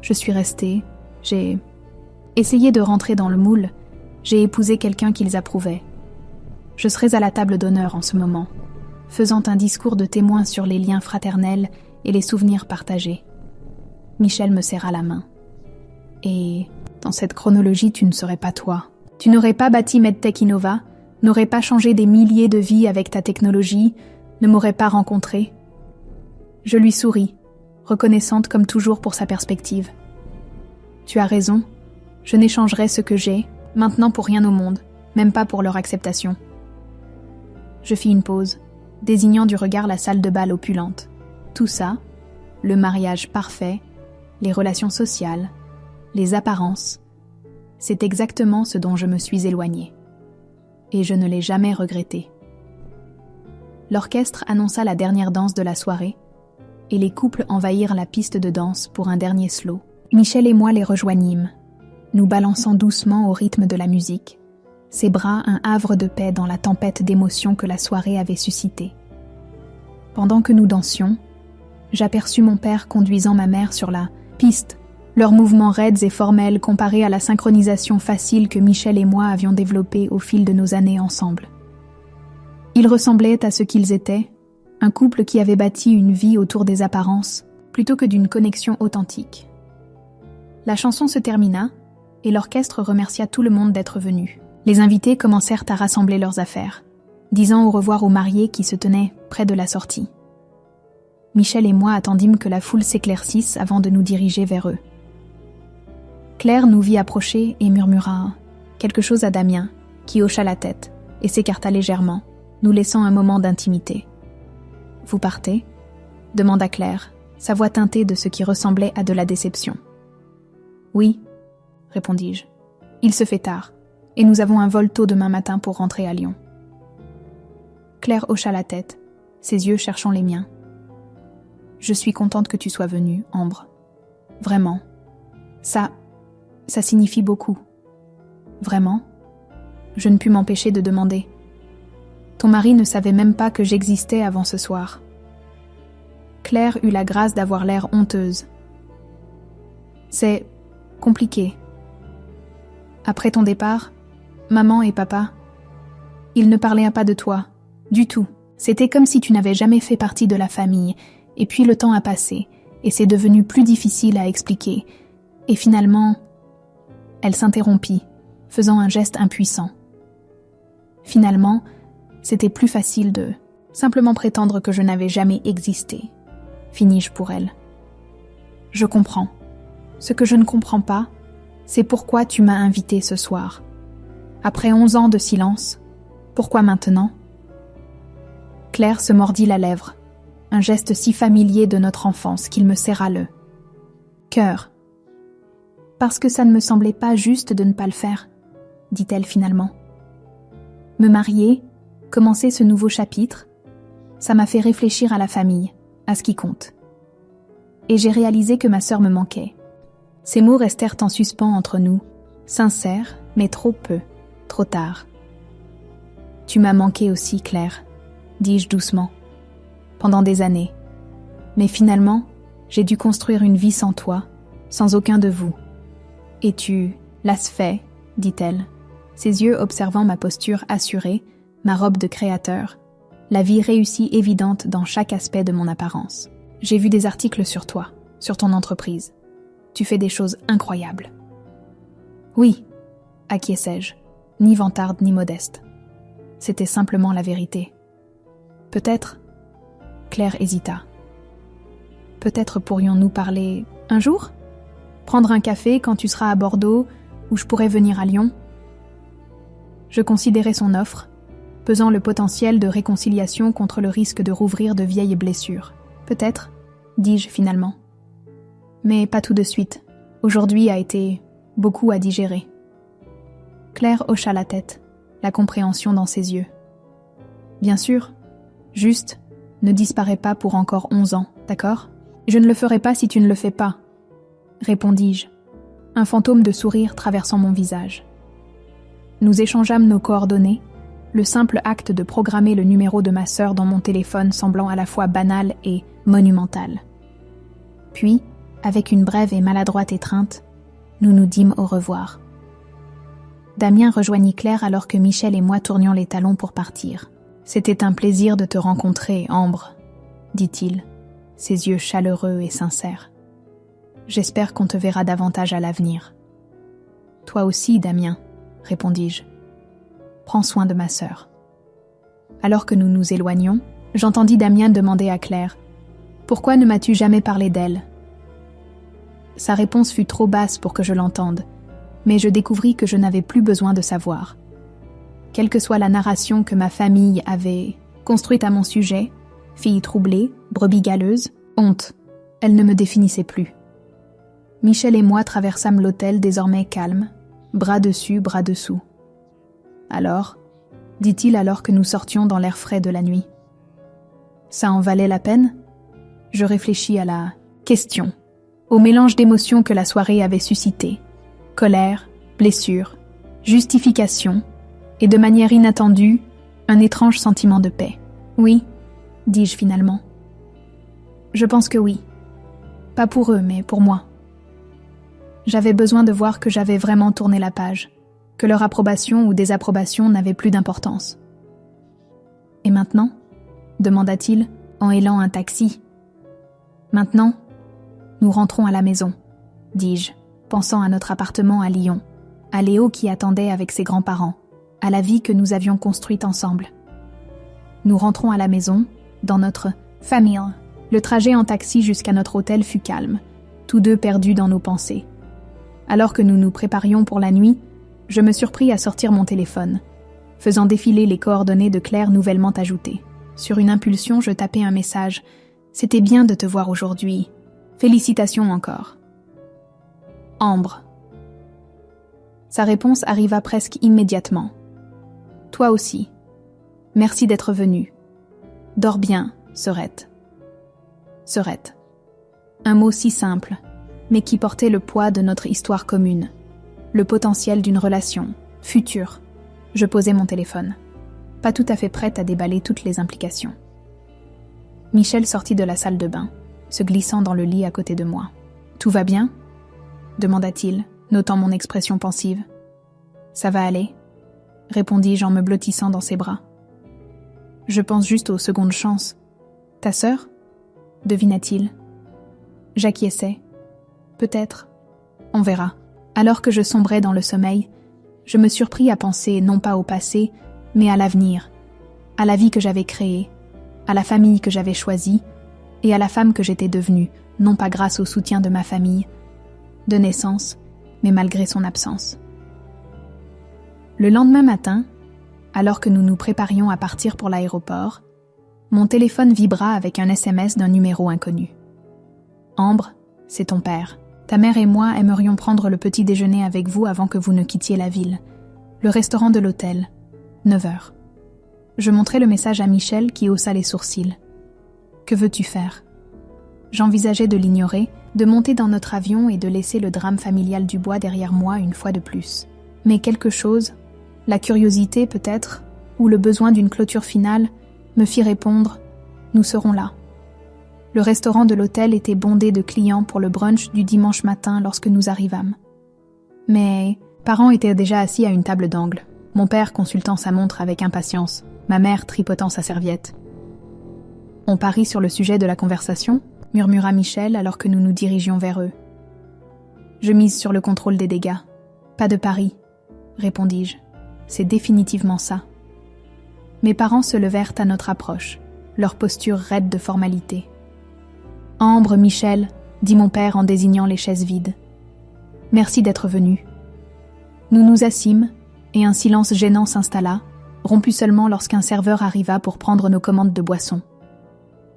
Je suis restée, j'ai essayé de rentrer dans le moule, j'ai épousé quelqu'un qu'ils approuvaient. Je serais à la table d'honneur en ce moment, faisant un discours de témoin sur les liens fraternels et les souvenirs partagés. » Michel me serra la main. « Et Dans cette chronologie, tu ne serais pas toi. Tu n'aurais pas bâti MedTech Innova, n'aurais pas changé des milliers de vies avec ta technologie, ne m'aurais pas rencontré. Je lui souris, reconnaissante comme toujours pour sa perspective. Tu as raison, je n'échangerai ce que j'ai, maintenant pour rien au monde, même pas pour leur acceptation. Je fis une pause, désignant du regard la salle de bal opulente. Tout ça, le mariage parfait, les relations sociales, les apparences, c'est exactement ce dont je me suis éloignée. Et je ne l'ai jamais regretté. L'orchestre annonça la dernière danse de la soirée, et les couples envahirent la piste de danse pour un dernier slow. Michel et moi les rejoignîmes, nous balançant doucement au rythme de la musique, ses bras un havre de paix dans la tempête d'émotions que la soirée avait suscitée. Pendant que nous dansions, j'aperçus mon père conduisant ma mère sur la piste, leurs mouvements raides et formels comparés à la synchronisation facile que Michel et moi avions développée au fil de nos années ensemble. Ils ressemblaient à ce qu'ils étaient, un couple qui avait bâti une vie autour des apparences, plutôt que d'une connexion authentique. La chanson se termina, et l'orchestre remercia tout le monde d'être venu. Les invités commencèrent à rassembler leurs affaires, disant au revoir aux mariés qui se tenaient près de la sortie. Michel et moi attendîmes que la foule s'éclaircisse avant de nous diriger vers eux. Claire nous vit approcher et murmura quelque chose à Damien, qui hocha la tête et s'écarta légèrement, nous laissant un moment d'intimité. « Vous partez ?» demanda Claire, sa voix teintée de ce qui ressemblait à de la déception. « Oui, » répondis-je. « Il se fait tard, et nous avons un vol tôt demain matin pour rentrer à Lyon. » Claire hocha la tête, ses yeux cherchant les miens. « Je suis contente que tu sois venue, Ambre. Vraiment. Ça signifie beaucoup. Vraiment ?» Je ne pus m'empêcher de demander. « Ton mari ne savait même pas que j'existais avant ce soir. » Claire eut la grâce d'avoir l'air honteuse. « C'est compliqué. Après ton départ, maman et papa, ils ne parlaient pas de toi, du tout. C'était comme si tu n'avais jamais fait partie de la famille, et puis le temps a passé, et c'est devenu plus difficile à expliquer. Et finalement, elle s'interrompit, faisant un geste impuissant. Finalement, c'était plus facile de simplement prétendre que je n'avais jamais existé, finis-je pour elle. Je comprends. Ce que je ne comprends pas, c'est pourquoi tu m'as invité ce soir. Après 11 ans de silence, pourquoi maintenant ? Claire se mordit la lèvre, un geste si familier de notre enfance qu'il me serra le cœur. Parce que ça ne me semblait pas juste de ne pas le faire, dit-elle finalement. Me marier, commencer ce nouveau chapitre, ça m'a fait réfléchir à la famille, à ce qui compte. Et j'ai réalisé que ma sœur me manquait. Ces mots restèrent en suspens entre nous, sincères, mais trop peu, trop tard. Tu m'as manqué aussi, Claire, dis-je doucement, pendant des années. Mais finalement, j'ai dû construire une vie sans toi, sans aucun de vous. Et tu l'as fait, dit-elle, ses yeux observant ma posture assurée, ma robe de créateur, la vie réussie évidente dans chaque aspect de mon apparence. J'ai vu des articles sur toi, sur ton entreprise. Tu fais des choses incroyables. Oui, acquiesçai-je, ni vantarde ni modeste. C'était simplement la vérité. Peut-être, Claire hésita. Peut-être pourrions-nous parler un jour ? Prendre un café quand tu seras à Bordeaux, ou je pourrais venir à Lyon ? Je considérais son offre, pesant le potentiel de réconciliation contre le risque de rouvrir de vieilles blessures. Peut-être, dis-je finalement. Mais pas tout de suite. Aujourd'hui a été beaucoup à digérer. Claire hocha la tête, la compréhension dans ses yeux. Bien sûr, juste, ne disparais pas pour encore 11 ans, d'accord ? Je ne le ferai pas si tu ne le fais pas, répondis-je, un fantôme de sourire traversant mon visage. Nous échangeâmes nos coordonnées, le simple acte de programmer le numéro de ma sœur dans mon téléphone semblant à la fois banal et monumental. Puis, avec une brève et maladroite étreinte, nous nous dîmes au revoir. Damien rejoignit Claire alors que Michel et moi tournions les talons pour partir. « C'était un plaisir de te rencontrer, Ambre, » dit-il, ses yeux chaleureux et sincères. « J'espère qu'on te verra davantage à l'avenir. » Toi aussi, Damien, répondis-je. Prends soin de ma sœur. Alors que nous nous éloignions, j'entendis Damien demander à Claire « Pourquoi ne m'as-tu jamais parlé d'elle ?» Sa réponse fut trop basse pour que je l'entende, mais je découvris que je n'avais plus besoin de savoir. Quelle que soit la narration que ma famille avait construite à mon sujet, fille troublée, brebis galeuse, honte, elle ne me définissait plus. Michel et moi traversâmes l'hôtel désormais calme, bras dessus, bras dessous. Alors, dit-il alors que nous sortions dans l'air frais de la nuit. Ça en valait la peine ? Je réfléchis à la question, au mélange d'émotions que la soirée avait suscité. Colère, blessure, justification, et de manière inattendue, un étrange sentiment de paix. Oui, dis-je finalement. Je pense que oui. Pas pour eux, mais pour moi. J'avais besoin de voir que j'avais vraiment tourné la page, que leur approbation ou désapprobation n'avait plus d'importance. Et maintenant ? Demanda-t-il en hélant un taxi. Maintenant, nous rentrons à la maison, dis-je, pensant à notre appartement à Lyon, à Léo qui attendait avec ses grands-parents, à la vie que nous avions construite ensemble. Nous rentrons à la maison, dans notre famille. Le trajet en taxi jusqu'à notre hôtel fut calme, tous deux perdus dans nos pensées. Alors que nous nous préparions pour la nuit, je me surpris à sortir mon téléphone, faisant défiler les coordonnées de Claire nouvellement ajoutées. Sur une impulsion, je tapais un message. « C'était bien de te voir aujourd'hui. Félicitations encore. » Ambre. Sa réponse arriva presque immédiatement. « Toi aussi. Merci d'être venue. Dors bien, Serette. » Serette. Un mot si simple, mais qui portait le poids de notre histoire commune, le potentiel d'une relation, future. Je posai mon téléphone, pas tout à fait prête à déballer toutes les implications. Michel sortit de la salle de bain, se glissant dans le lit à côté de moi. « Tout va bien ?» demanda-t-il, notant mon expression pensive. « Ça va aller ?» répondis-je en me blottissant dans ses bras. « Je pense juste aux secondes chances. Ta sœur ?» devina-t-il. J'acquiesçai. « Peut-être. On verra. » Alors que je sombrais dans le sommeil, je me surpris à penser non pas au passé, mais à l'avenir, à la vie que j'avais créée, à la famille que j'avais choisie et à la femme que j'étais devenue, non pas grâce au soutien de ma famille, de naissance, mais malgré son absence. Le lendemain matin, alors que nous nous préparions à partir pour l'aéroport, mon téléphone vibra avec un SMS d'un numéro inconnu. « Ambre, c'est ton père. Ta mère et moi aimerions prendre le petit déjeuner avec vous avant que vous ne quittiez la ville. Le restaurant de l'hôtel, 9h. » Je montrai le message à Michel qui haussa les sourcils. « Que veux-tu faire ?» J'envisageais de l'ignorer, de monter dans notre avion et de laisser le drame familial du bois derrière moi une fois de plus. Mais quelque chose, la curiosité peut-être, ou le besoin d'une clôture finale, me fit répondre « Nous serons là ». Le restaurant de l'hôtel était bondé de clients pour le brunch du dimanche matin lorsque nous arrivâmes. Mes parents étaient déjà assis à une table d'angle, mon père consultant sa montre avec impatience, ma mère tripotant sa serviette. « On parie sur le sujet de la conversation ?» murmura Michel alors que nous nous dirigions vers eux. « Je mise sur le contrôle des dégâts. Pas de pari, » répondis-je. « C'est définitivement ça. » Mes parents se levèrent à notre approche, leur posture raide de formalité. « Ambre, Michel, » dit mon père en désignant les chaises vides. « Merci d'être venus. » Nous nous assîmes, et un silence gênant s'installa, rompu seulement lorsqu'un serveur arriva pour prendre nos commandes de boissons.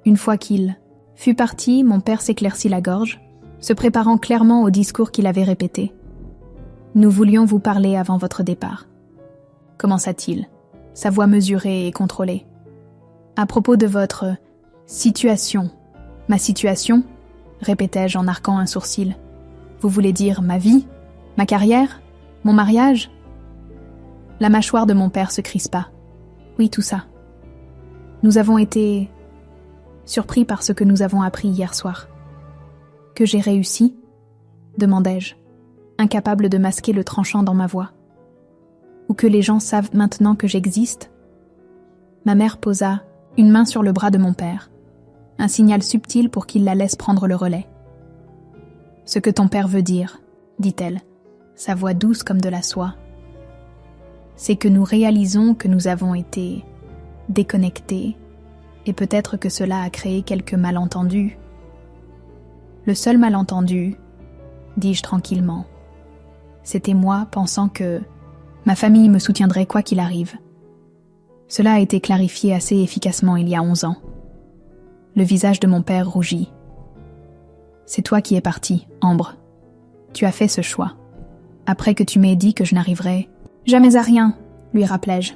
Une fois qu'il fut parti, mon père s'éclaircit la gorge, se préparant clairement au discours qu'il avait répété. « Nous voulions vous parler avant votre départ. » Commença-t-il, sa voix mesurée et contrôlée. « À propos de votre situation. » « Ma situation ?» répétai-je en arquant un sourcil. « Vous voulez dire ma vie ? Ma carrière ? Mon mariage ?» La mâchoire de mon père se crispa. « Oui, tout ça. Nous avons été surpris par ce que nous avons appris hier soir. »« Que j'ai réussi ?» demandai-je, incapable de masquer le tranchant dans ma voix. « Ou que les gens savent maintenant que j'existe ?» Ma mère posa une main sur le bras de mon père. Un signal subtil pour qu'il la laisse prendre le relais. « Ce que ton père veut dire, dit-elle, sa voix douce comme de la soie. C'est que nous réalisons que nous avons été déconnectés, et peut-être que cela a créé quelques malentendus. Le seul malentendu, dis-je tranquillement, c'était moi pensant que ma famille me soutiendrait quoi qu'il arrive. Cela a été clarifié assez efficacement il y a 11 ans. Le visage de mon père rougit. C'est toi qui es partie, Ambre. Tu as fait ce choix. Après que tu m'aies dit que je n'arriverais jamais à rien, lui rappelai-je.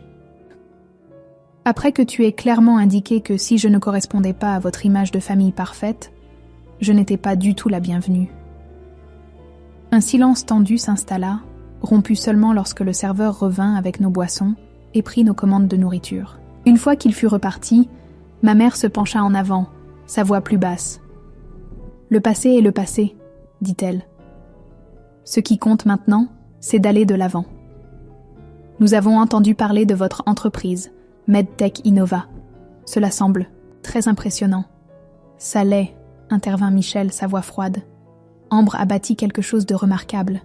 Après que tu aies clairement indiqué que si je ne correspondais pas à votre image de famille parfaite, je n'étais pas du tout la bienvenue. Un silence tendu s'installa, rompu seulement lorsque le serveur revint avec nos boissons et prit nos commandes de nourriture. Une fois qu'il fut reparti, ma mère se pencha en avant, sa voix plus basse. « Le passé est le passé, » dit-elle. « Ce qui compte maintenant, c'est d'aller de l'avant. Nous avons entendu parler de votre entreprise, MedTech Innova. Cela semble très impressionnant. »« Ça l'est, » intervint Michel, sa voix froide. « Ambre a bâti quelque chose de remarquable,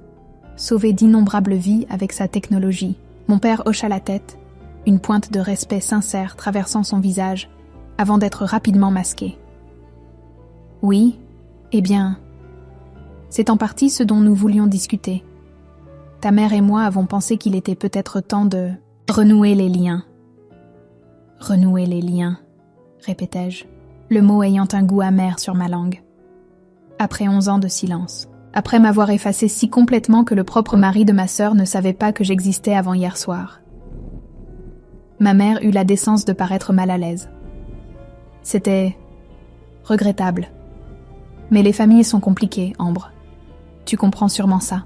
sauvé d'innombrables vies avec sa technologie. » Mon père hocha la tête, une pointe de respect sincère traversant son visage, avant d'être rapidement masqué. « Oui, eh bien, c'est en partie ce dont nous voulions discuter. Ta mère et moi avons pensé qu'il était peut-être temps de renouer les liens. »« Renouer les liens », répétai-je, le mot ayant un goût amer sur ma langue. Après 11 ans de silence, après m'avoir effacé si complètement que le propre mari de ma sœur ne savait pas que j'existais avant hier soir. Ma mère eut la décence de paraître mal à l'aise. C'était regrettable. Mais les familles sont compliquées, Ambre. Tu comprends sûrement ça.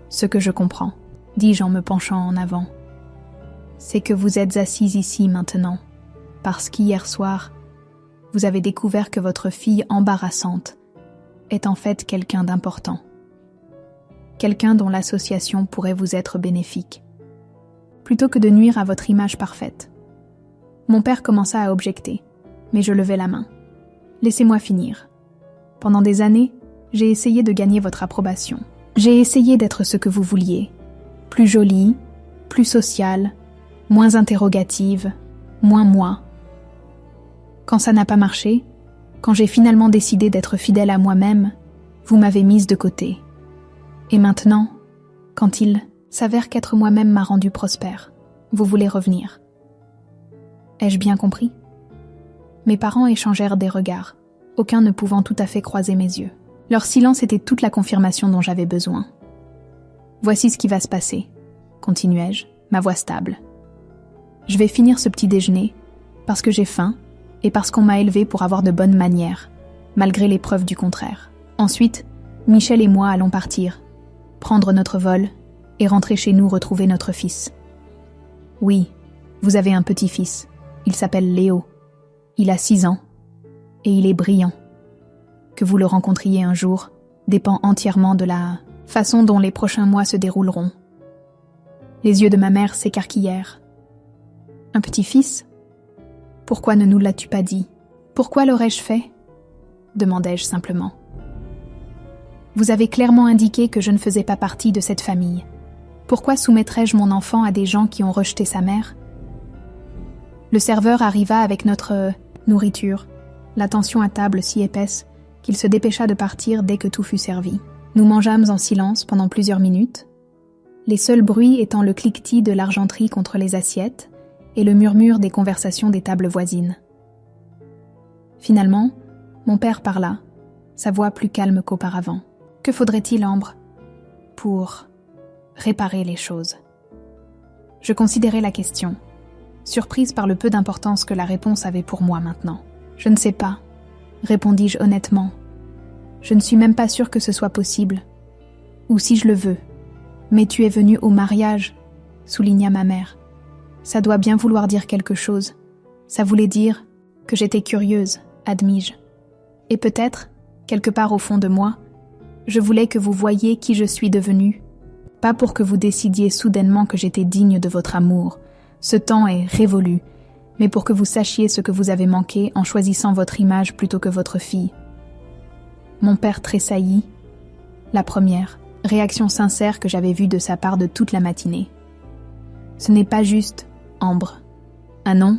Ce que je comprends, dis-je en me penchant en avant, c'est que vous êtes assise ici maintenant, parce qu'hier soir, vous avez découvert que votre fille embarrassante est en fait quelqu'un d'important. Quelqu'un dont l'association pourrait vous être bénéfique, plutôt que de nuire à votre image parfaite. Mon père commença à objecter, mais je levai la main. Laissez-moi finir. Pendant des années, j'ai essayé de gagner votre approbation. J'ai essayé d'être ce que vous vouliez. Plus jolie, plus sociale, moins interrogative, moins moi. Quand ça n'a pas marché, quand j'ai finalement décidé d'être fidèle à moi-même, vous m'avez mise de côté. Et maintenant, quand il s'avère qu'être moi-même m'a rendu prospère, vous voulez revenir. Ai-je bien compris ? Mes parents échangèrent des regards, aucun ne pouvant tout à fait croiser mes yeux. Leur silence était toute la confirmation dont j'avais besoin. « Voici ce qui va se passer, » continuai-je, ma voix stable. « Je vais finir ce petit déjeuner parce que j'ai faim et parce qu'on m'a élevé pour avoir de bonnes manières, malgré les preuves du contraire. Ensuite, Michel et moi allons partir, prendre notre vol et rentrer chez nous retrouver notre fils. Oui, vous avez un petit-fils, il s'appelle Léo. Il a 6 ans et il est brillant. Que vous le rencontriez un jour dépend entièrement de la façon dont les prochains mois se dérouleront. » Les yeux de ma mère s'écarquillèrent. « Un petit-fils ? Pourquoi ne nous l'as-tu pas dit ? Pourquoi l'aurais-je fait ? » demandai-je simplement. « Vous avez clairement indiqué que je ne faisais pas partie de cette famille. Pourquoi soumettrais-je mon enfant à des gens qui ont rejeté sa mère ? » Le serveur arriva avec notre nourriture, l'attention à table si épaisse qu'il se dépêcha de partir dès que tout fut servi. Nous mangeâmes en silence pendant plusieurs minutes, les seuls bruits étant le cliquetis de l'argenterie contre les assiettes et le murmure des conversations des tables voisines. Finalement, mon père parla, sa voix plus calme qu'auparavant. « Que faudrait-il, Ambre, pour réparer les choses ?» Je considérais la question, surprise par le peu d'importance que la réponse avait pour moi maintenant. « Je ne sais pas, » répondis-je honnêtement. « Je ne suis même pas sûre que ce soit possible. Ou si je le veux. Mais tu es venue au mariage, » souligna ma mère. Ça doit bien vouloir dire quelque chose. Ça voulait dire que j'étais curieuse, admis-je. Et peut-être, quelque part au fond de moi, je voulais que vous voyiez qui je suis devenue. Pas pour que vous décidiez soudainement que j'étais digne de votre amour. Ce temps est révolu. Mais pour que vous sachiez ce que vous avez manqué en choisissant votre image plutôt que votre fille. Mon père tressaillit. La première, réaction sincère que j'avais vue de sa part de toute la matinée. « Ce n'est pas juste, Ambre. »« Ah non ?»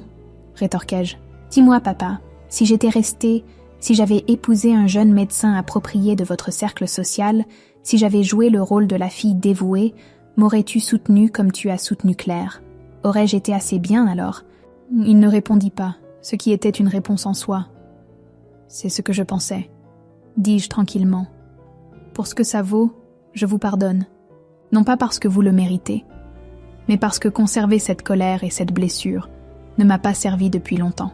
rétorquai-je. « Dis-moi, papa, si j'étais restée, si j'avais épousé un jeune médecin approprié de votre cercle social, si j'avais joué le rôle de la fille dévouée, m'aurais-tu soutenue comme tu as soutenu Claire? Aurais-je été assez bien alors ?» Il ne répondit pas, ce qui était une réponse en soi. « C'est ce que je pensais, » dis-je tranquillement. « Pour ce que ça vaut, je vous pardonne. Non pas parce que vous le méritez, mais parce que conserver cette colère et cette blessure ne m'a pas servi depuis longtemps.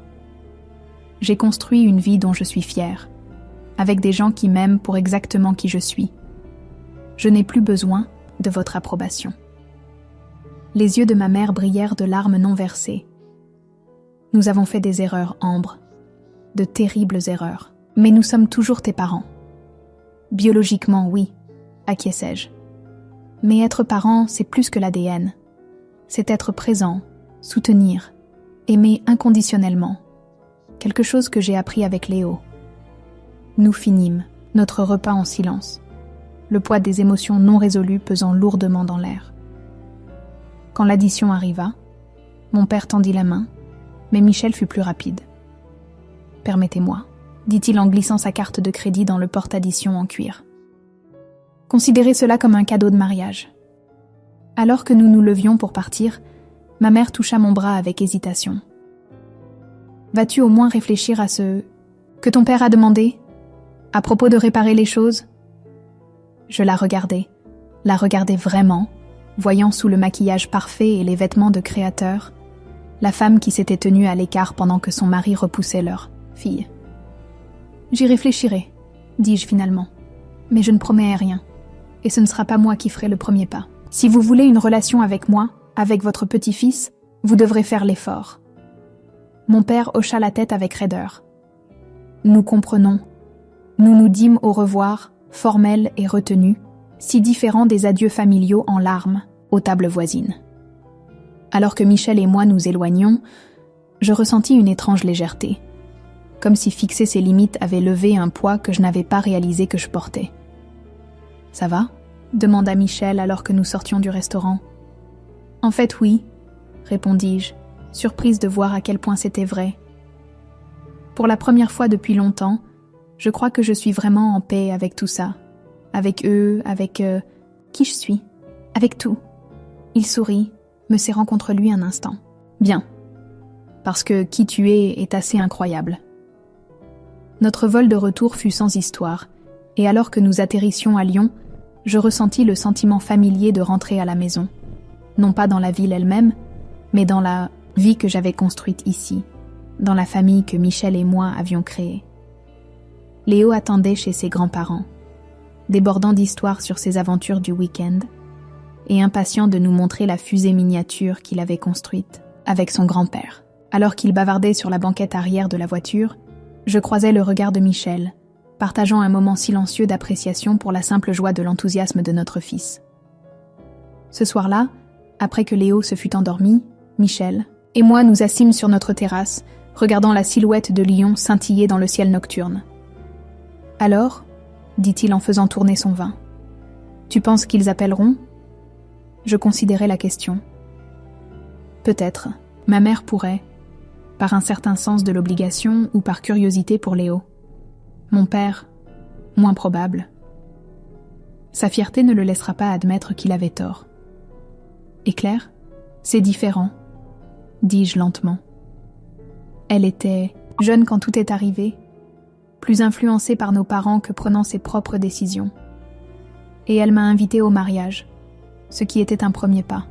J'ai construit une vie dont je suis fière, avec des gens qui m'aiment pour exactement qui je suis. Je n'ai plus besoin de votre approbation. » Les yeux de ma mère brillèrent de larmes non versées. « Nous avons fait des erreurs, Ambre, de terribles erreurs, mais nous sommes toujours tes parents. » « Biologiquement, oui, acquiesçai-je. Mais être parent, c'est plus que l'ADN. C'est être présent, soutenir, aimer inconditionnellement. Quelque chose que j'ai appris avec Léo. Nous finîmes notre repas en silence, le poids des émotions non résolues pesant lourdement dans l'air. Quand l'addition arriva, mon père tendit la main, mais Michel fut plus rapide. « Permettez-moi, » dit-il en glissant sa carte de crédit dans le porte-addition en cuir. « Considérez cela comme un cadeau de mariage. » Alors que nous nous levions pour partir, ma mère toucha mon bras avec hésitation. « Vas-tu au moins réfléchir à ce que ton père a demandé, à propos de réparer les choses ?» Je la regardais vraiment, voyant sous le maquillage parfait et les vêtements de créateur, la femme qui s'était tenue à l'écart pendant que son mari repoussait leur fille. « J'y réfléchirai, » dis-je finalement, « mais je ne promets rien, et ce ne sera pas moi qui ferai le premier pas. Si vous voulez une relation avec moi, avec votre petit-fils, vous devrez faire l'effort. » Mon père hocha la tête avec raideur. « Nous comprenons. » Nous nous dîmes au revoir, formels et retenus, si différents des adieux familiaux en larmes, aux tables voisines. Alors que Michel et moi nous éloignions, je ressentis une étrange légèreté, comme si fixer ses limites avait levé un poids que je n'avais pas réalisé que je portais. « Ça va ?» demanda Michel alors que nous sortions du restaurant. « En fait, oui, » répondis-je, surprise de voir à quel point c'était vrai. Pour la première fois depuis longtemps, je crois que je suis vraiment en paix avec tout ça, avec eux, avec qui je suis, avec tout. Il sourit, me serrant contre lui un instant. Bien, parce que qui tu es est assez incroyable. Notre vol de retour fut sans histoire, et alors que nous atterrissions à Lyon, je ressentis le sentiment familier de rentrer à la maison, non pas dans la ville elle-même, mais dans la vie que j'avais construite ici, dans la famille que Michel et moi avions créée. Léo attendait chez ses grands-parents, débordant d'histoires sur ses aventures du week-end, et impatient de nous montrer la fusée miniature qu'il avait construite avec son grand-père. Alors qu'il bavardait sur la banquette arrière de la voiture, je croisais le regard de Michel, partageant un moment silencieux d'appréciation pour la simple joie de l'enthousiasme de notre fils. Ce soir-là, après que Léo se fut endormi, Michel et moi nous assîmes sur notre terrasse, regardant la silhouette de Lyon scintiller dans le ciel nocturne. « Alors, » dit-il en faisant tourner son vin, « tu penses qu'ils appelleront ?» Je considérais la question. Peut-être, ma mère pourrait, par un certain sens de l'obligation ou par curiosité pour Léo. Mon père, moins probable. Sa fierté ne le laissera pas admettre qu'il avait tort. Et Claire, c'est différent, dis-je lentement. Elle était jeune quand tout est arrivé, plus influencée par nos parents que prenant ses propres décisions. Et elle m'a invitée au mariage, ce qui était un premier pas.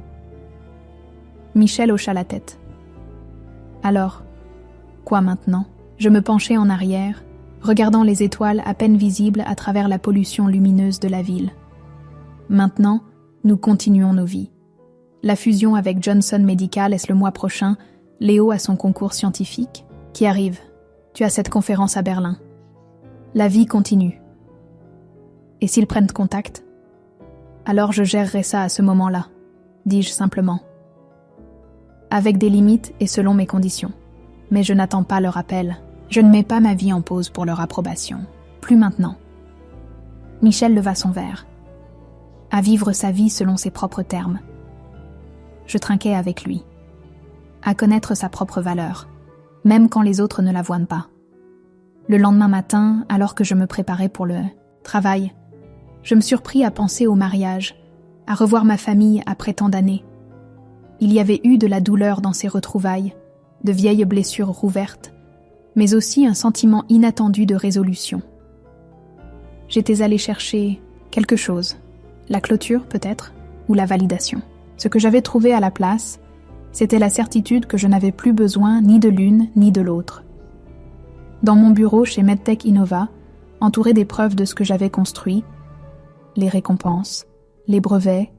Michel hocha la tête. Alors, quoi maintenant ? Je me penchai en arrière, regardant les étoiles à peine visibles à travers la pollution lumineuse de la ville. Maintenant, nous continuons nos vies. La fusion avec Johnson Medical est le mois prochain, Léo a son concours scientifique, qui arrive. Tu as cette conférence à Berlin. La vie continue. Et s'ils prennent contact ? Alors je gérerai ça à ce moment-là, dis-je simplement. Avec des limites et selon mes conditions. Mais je n'attends pas leur appel. Je ne mets pas ma vie en pause pour leur approbation. Plus maintenant. Michel leva son verre. à vivre sa vie selon ses propres termes. Je trinquais avec lui, à connaître sa propre valeur, même quand les autres ne la voient pas. Le lendemain matin, alors que je me préparais pour le travail, je me surpris à penser au mariage, à revoir ma famille après tant d'années. Il y avait eu de la douleur dans ces retrouvailles, de vieilles blessures rouvertes, mais aussi un sentiment inattendu de résolution. J'étais allée chercher quelque chose, la clôture peut-être, ou la validation. Ce que j'avais trouvé à la place, c'était la certitude que je n'avais plus besoin ni de l'une ni de l'autre. Dans mon bureau chez MedTech Innova, entouré des preuves de ce que j'avais construit, les récompenses, les brevets,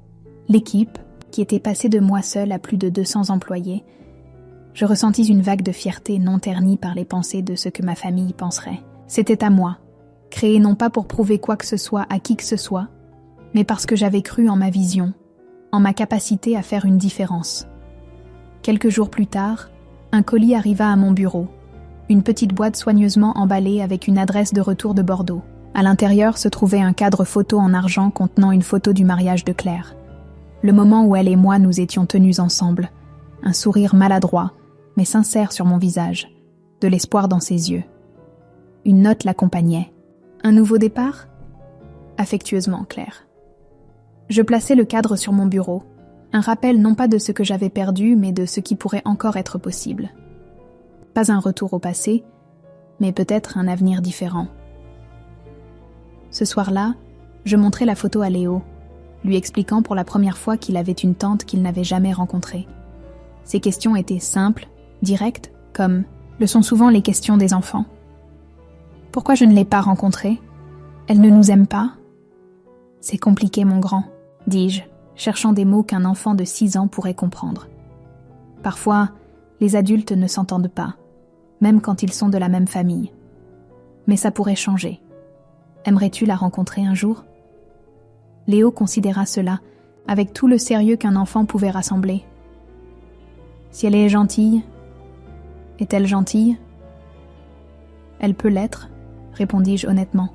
l'équipe, qui était passée de moi seule à plus de 200 employés, je ressentis une vague de fierté non ternie par les pensées de ce que ma famille penserait. C'était à moi, créé non pas pour prouver quoi que ce soit à qui que ce soit, mais parce que j'avais cru en ma vision, en ma capacité à faire une différence. Quelques jours plus tard, un colis arriva à mon bureau, une petite boîte soigneusement emballée avec une adresse de retour de Bordeaux. À l'intérieur se trouvait un cadre photo en argent contenant une photo du mariage de Claire. Le moment où elle et moi nous étions tenus ensemble, un sourire maladroit, mais sincère sur mon visage, de l'espoir dans ses yeux. Une note l'accompagnait. Un nouveau départ ? Affectueusement, Claire. Je plaçai le cadre sur mon bureau, un rappel non pas de ce que j'avais perdu, mais de ce qui pourrait encore être possible. Pas un retour au passé, mais peut-être un avenir différent. Ce soir-là, je montrai la photo à Léo, lui expliquant pour la première fois qu'il avait une tante qu'il n'avait jamais rencontrée. Ses questions étaient simples, directes, comme le sont souvent les questions des enfants. Pourquoi je ne l'ai pas rencontrée ? Elle ne nous aime pas ? C'est compliqué, mon grand, dis-je, cherchant des mots qu'un enfant de 6 ans pourrait comprendre. Parfois, les adultes ne s'entendent pas, même quand ils sont de la même famille. Mais ça pourrait changer. Aimerais-tu la rencontrer un jour ? Léo considéra cela avec tout le sérieux qu'un enfant pouvait rassembler. Si elle est gentille, est-elle gentille ? Elle peut l'être, répondis-je honnêtement.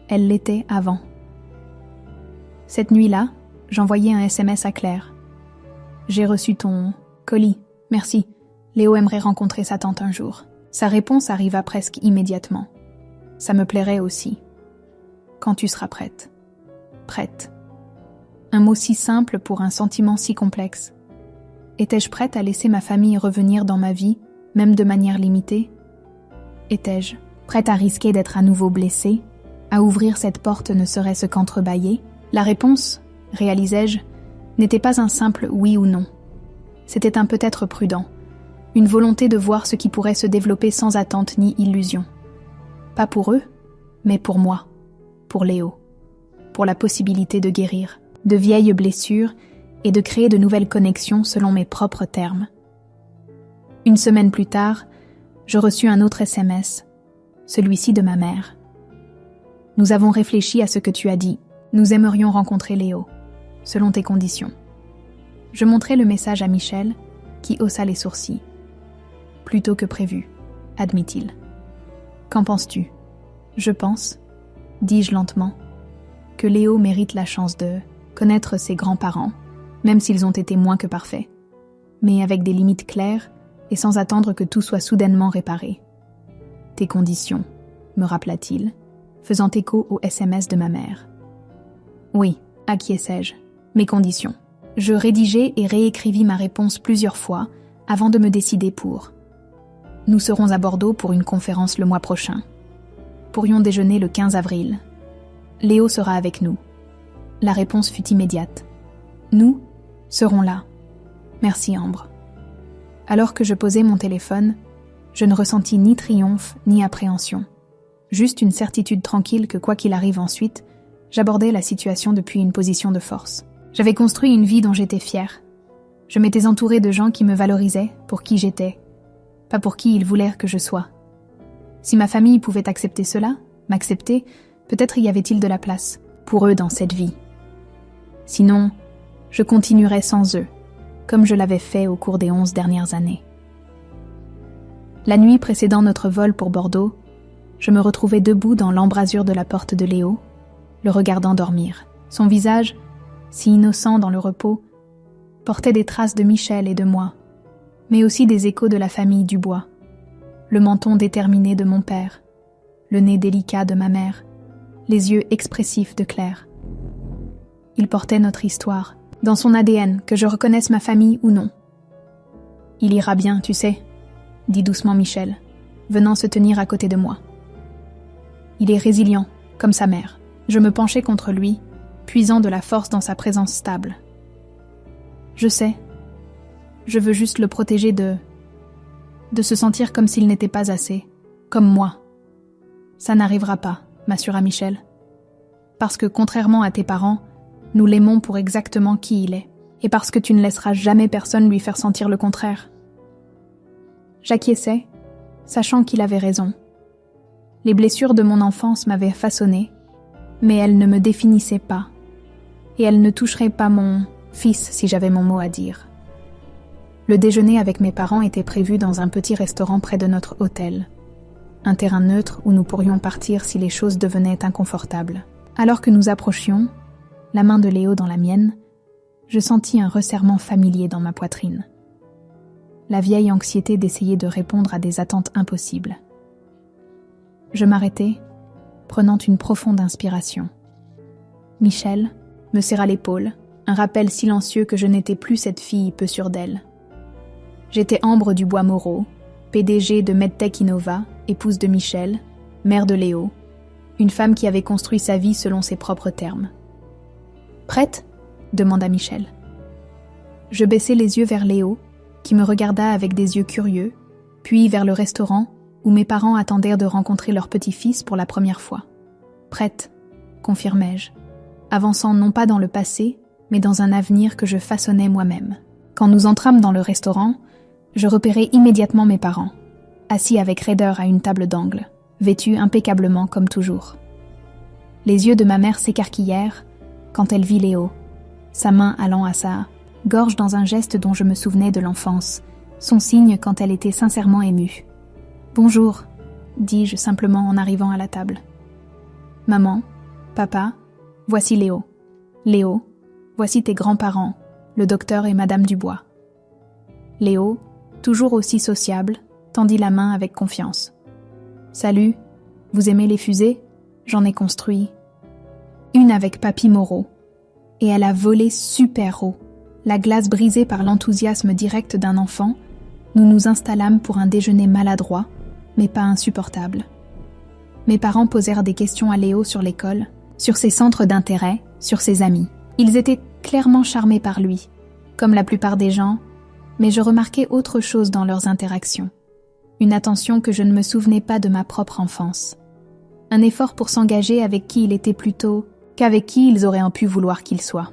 Elle l'était avant. Cette nuit-là, j'envoyai un SMS à Claire. J'ai reçu ton colis, merci. Léo aimerait rencontrer sa tante un jour. Sa réponse arriva presque immédiatement. Ça me plairait aussi. Quand tu seras prête. Prête. Un mot si simple pour un sentiment si complexe. Étais-je prête à laisser ma famille revenir dans ma vie, même de manière limitée ? Étais-je prête à risquer d'être à nouveau blessée, à ouvrir cette porte ne serait-ce qu'entrebâillée ? La réponse, réalisai-je, n'était pas un simple oui ou non. C'était un peut-être prudent, une volonté de voir ce qui pourrait se développer sans attente ni illusion. Pas pour eux, mais pour moi, pour Léo, pour la possibilité de guérir de vieilles blessures et de créer de nouvelles connexions selon mes propres termes. Une semaine plus tard, je reçus un autre SMS, celui-ci de ma mère. Nous avons réfléchi à ce que tu as dit. Nous aimerions rencontrer Léo, selon tes conditions. Je montrai le message à Michel, qui haussa les sourcils. Plus tôt que prévu, admit-il. Qu'en penses-tu ? Je pense, dis-je lentement, que Léo mérite la chance de connaître ses grands-parents, même s'ils ont été moins que parfaits, mais avec des limites claires et sans attendre que tout soit soudainement réparé. Tes conditions, me rappela-t-il, faisant écho au SMS de ma mère. Oui, acquiesçai-je, mes conditions. Je rédigeai et réécrivis ma réponse plusieurs fois avant de me décider pour. Nous serons à Bordeaux pour une conférence le mois prochain. Pourrions déjeuner le 15 avril. Léo sera avec nous. La réponse fut immédiate. Nous serons là. Merci Ambre. Alors que je posais mon téléphone, je ne ressentis ni triomphe ni appréhension. Juste une certitude tranquille que quoi qu'il arrive ensuite, j'abordais la situation depuis une position de force. J'avais construit une vie dont j'étais fière. Je m'étais entourée de gens qui me valorisaient pour qui j'étais, pas pour qui ils voulaient que je sois. Si ma famille pouvait accepter cela, m'accepter, peut-être y avait-il de la place pour eux dans cette vie. Sinon, je continuerais sans eux, comme je l'avais fait au cours des 11 dernières années. La nuit précédant notre vol pour Bordeaux, je me retrouvais debout dans l'embrasure de la porte de Léo, le regardant dormir. Son visage, si innocent dans le repos, portait des traces de Michel et de moi, mais aussi des échos de la famille Dubois, le menton déterminé de mon père, le nez délicat de ma mère, les yeux expressifs de Claire. Il portait notre histoire, dans son ADN, que je reconnaisse ma famille ou non. « Il ira bien, tu sais », dit doucement Michel, venant se tenir à côté de moi. Il est résilient, comme sa mère. Je me penchai contre lui, puisant de la force dans sa présence stable. Je sais, je veux juste le protéger de se sentir comme s'il n'était pas assez, comme moi. Ça n'arrivera pas, m'assura Michel. Parce que, contrairement à tes parents, nous l'aimons pour exactement qui il est, et parce que tu ne laisseras jamais personne lui faire sentir le contraire. J'acquiesçai, sachant qu'il avait raison. Les blessures de mon enfance m'avaient façonné, mais elles ne me définissaient pas, et elles ne toucheraient pas mon fils si j'avais mon mot à dire. Le déjeuner avec mes parents était prévu dans un petit restaurant près de notre hôtel, un terrain neutre où nous pourrions partir si les choses devenaient inconfortables. Alors que nous approchions, la main de Léo dans la mienne, je sentis un resserrement familier dans ma poitrine. La vieille anxiété d'essayer de répondre à des attentes impossibles. Je m'arrêtai, prenant une profonde inspiration. Michel me serra l'épaule, un rappel silencieux que je n'étais plus cette fille peu sûre d'elle. J'étais Ambre Dubois-Moreau, PDG de Medtech Innova, épouse de Michel, mère de Léo, une femme qui avait construit sa vie selon ses propres termes. « Prête ?» demanda Michel. Je baissai les yeux vers Léo, qui me regarda avec des yeux curieux, puis vers le restaurant où mes parents attendirent de rencontrer leur petit-fils pour la première fois. « Prête », confirmai-je, avançant non pas dans le passé, mais dans un avenir que je façonnais moi-même. Quand nous entrâmes dans le restaurant, je repérai immédiatement mes parents, assis avec raideur à une table d'angle, vêtus impeccablement comme toujours. Les yeux de ma mère s'écarquillèrent quand elle vit Léo, sa main allant à sa gorge dans un geste dont je me souvenais de l'enfance, son signe quand elle était sincèrement émue. « Bonjour », dis-je simplement en arrivant à la table. « Maman, papa, voici Léo. Léo, voici tes grands-parents, le docteur et Madame Dubois. » Léo, toujours aussi sociable, tendit la main avec confiance. « Salut, vous aimez les fusées ? J'en ai construit. Une avec Papy Moreau. Et elle a volé super haut. La glace brisée par l'enthousiasme direct d'un enfant, nous nous installâmes pour un déjeuner maladroit, mais pas insupportable. Mes parents posèrent des questions à Léo sur l'école, sur ses centres d'intérêt, sur ses amis. Ils étaient clairement charmés par lui, comme la plupart des gens, mais je remarquais autre chose dans leurs interactions. Une attention que je ne me souvenais pas de ma propre enfance. Un effort pour s'engager avec qui il était plutôt qu'avec qui ils auraient pu vouloir qu'il soit.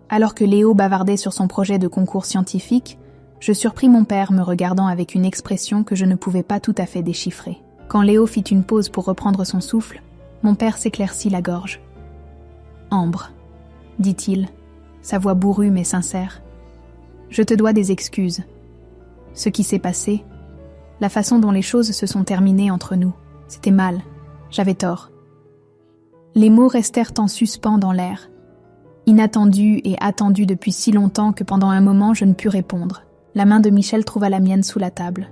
Alors que Léo bavardait sur son projet de concours scientifique, je surpris mon père me regardant avec une expression que je ne pouvais pas tout à fait déchiffrer. Quand Léo fit une pause pour reprendre son souffle, mon père s'éclaircit la gorge. « Ambre », dit-il, sa voix bourrue mais sincère, « je te dois des excuses. Ce qui s'est passé, la façon dont les choses se sont terminées entre nous, c'était mal, j'avais tort. » Les mots restèrent en suspens dans l'air, inattendus et attendus depuis si longtemps que pendant un moment je ne pus répondre. La main de Michel trouva la mienne sous la table,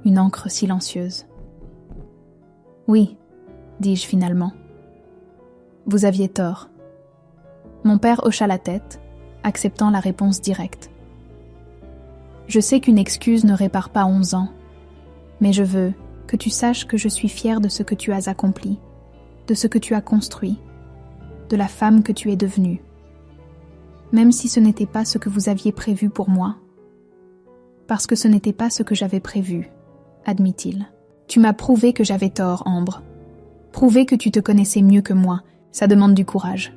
une encre silencieuse. « Oui, dis-je finalement. Vous aviez tort. » Mon père hocha la tête, acceptant la réponse directe. « Je sais qu'une excuse ne répare pas 11 ans, mais je veux que tu saches que je suis fière de ce que tu as accompli, de ce que tu as construit, de la femme que tu es devenue. Même si ce n'était pas ce que vous aviez prévu pour moi, parce que ce n'était pas ce que j'avais prévu, admit-il. Tu m'as prouvé que j'avais tort, Ambre. Prouvé que tu te connaissais mieux que moi, ça demande du courage. »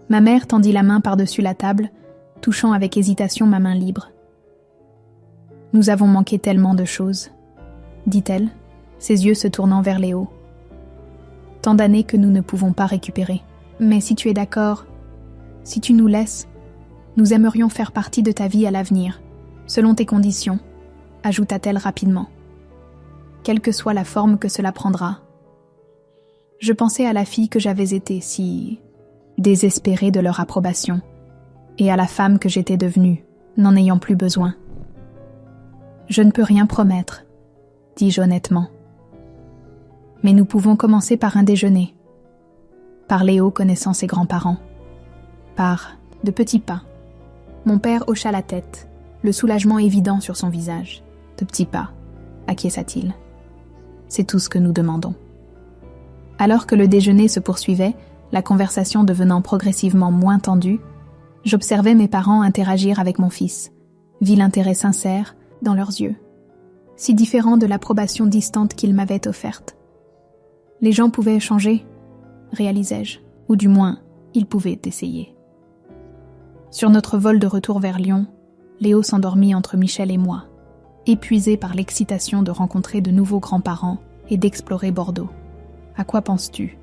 Ma mère tendit la main par-dessus la table, touchant avec hésitation ma main libre. « Nous avons manqué tellement de choses, » dit-elle, ses yeux se tournant vers Léo. « Tant d'années que nous ne pouvons pas récupérer. Mais si tu es d'accord, si tu nous laisses, nous aimerions faire partie de ta vie à l'avenir, selon tes conditions, » ajouta-t-elle rapidement. « Quelle que soit la forme que cela prendra. » Je pensais à la fille que j'avais été, si désespérée de leur approbation, et à la femme que j'étais devenue, n'en ayant plus besoin. Je ne peux rien promettre, dis-je honnêtement. Mais nous pouvons commencer par un déjeuner, par Léo connaissant ses grands-parents, par de petits pas. Mon père hocha la tête, le soulagement évident sur son visage. De petits pas, acquiesça-t-il. C'est tout ce que nous demandons. Alors que le déjeuner se poursuivait, la conversation devenant progressivement moins tendue, j'observais mes parents interagir avec mon fils, vis l'intérêt sincère dans leurs yeux, si différent de l'approbation distante qu'ils m'avaient offerte. Les gens pouvaient changer, réalisai-je, ou du moins, ils pouvaient essayer. Sur notre vol de retour vers Lyon, Léo s'endormit entre Michel et moi, épuisé par l'excitation de rencontrer de nouveaux grands-parents et d'explorer Bordeaux. « À quoi penses-tu »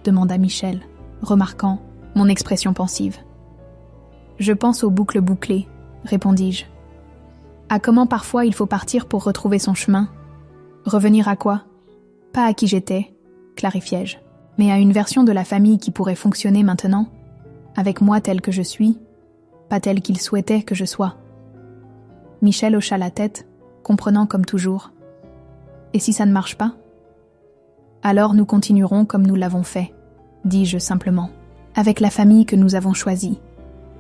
demanda Michel, remarquant mon expression pensive. « Je pense aux boucles bouclées » répondis-je. « À comment parfois il faut partir pour retrouver son chemin. Revenir à quoi ? Pas à qui j'étais, clarifiai-je, mais à une version de la famille qui pourrait fonctionner maintenant, avec moi tel que je suis, pas tel qu'il souhaitait que je sois. » Michel hocha la tête, comprenant comme toujours. « Et si ça ne marche pas ? » « Alors nous continuerons comme nous l'avons fait, dis-je simplement, avec la famille que nous avons choisie,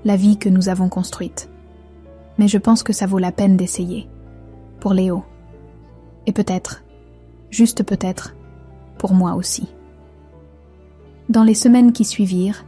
la vie que nous avons construite. Mais je pense que ça vaut la peine d'essayer, pour Léo. Et peut-être, juste peut-être, pour moi aussi. » Dans les semaines qui suivirent,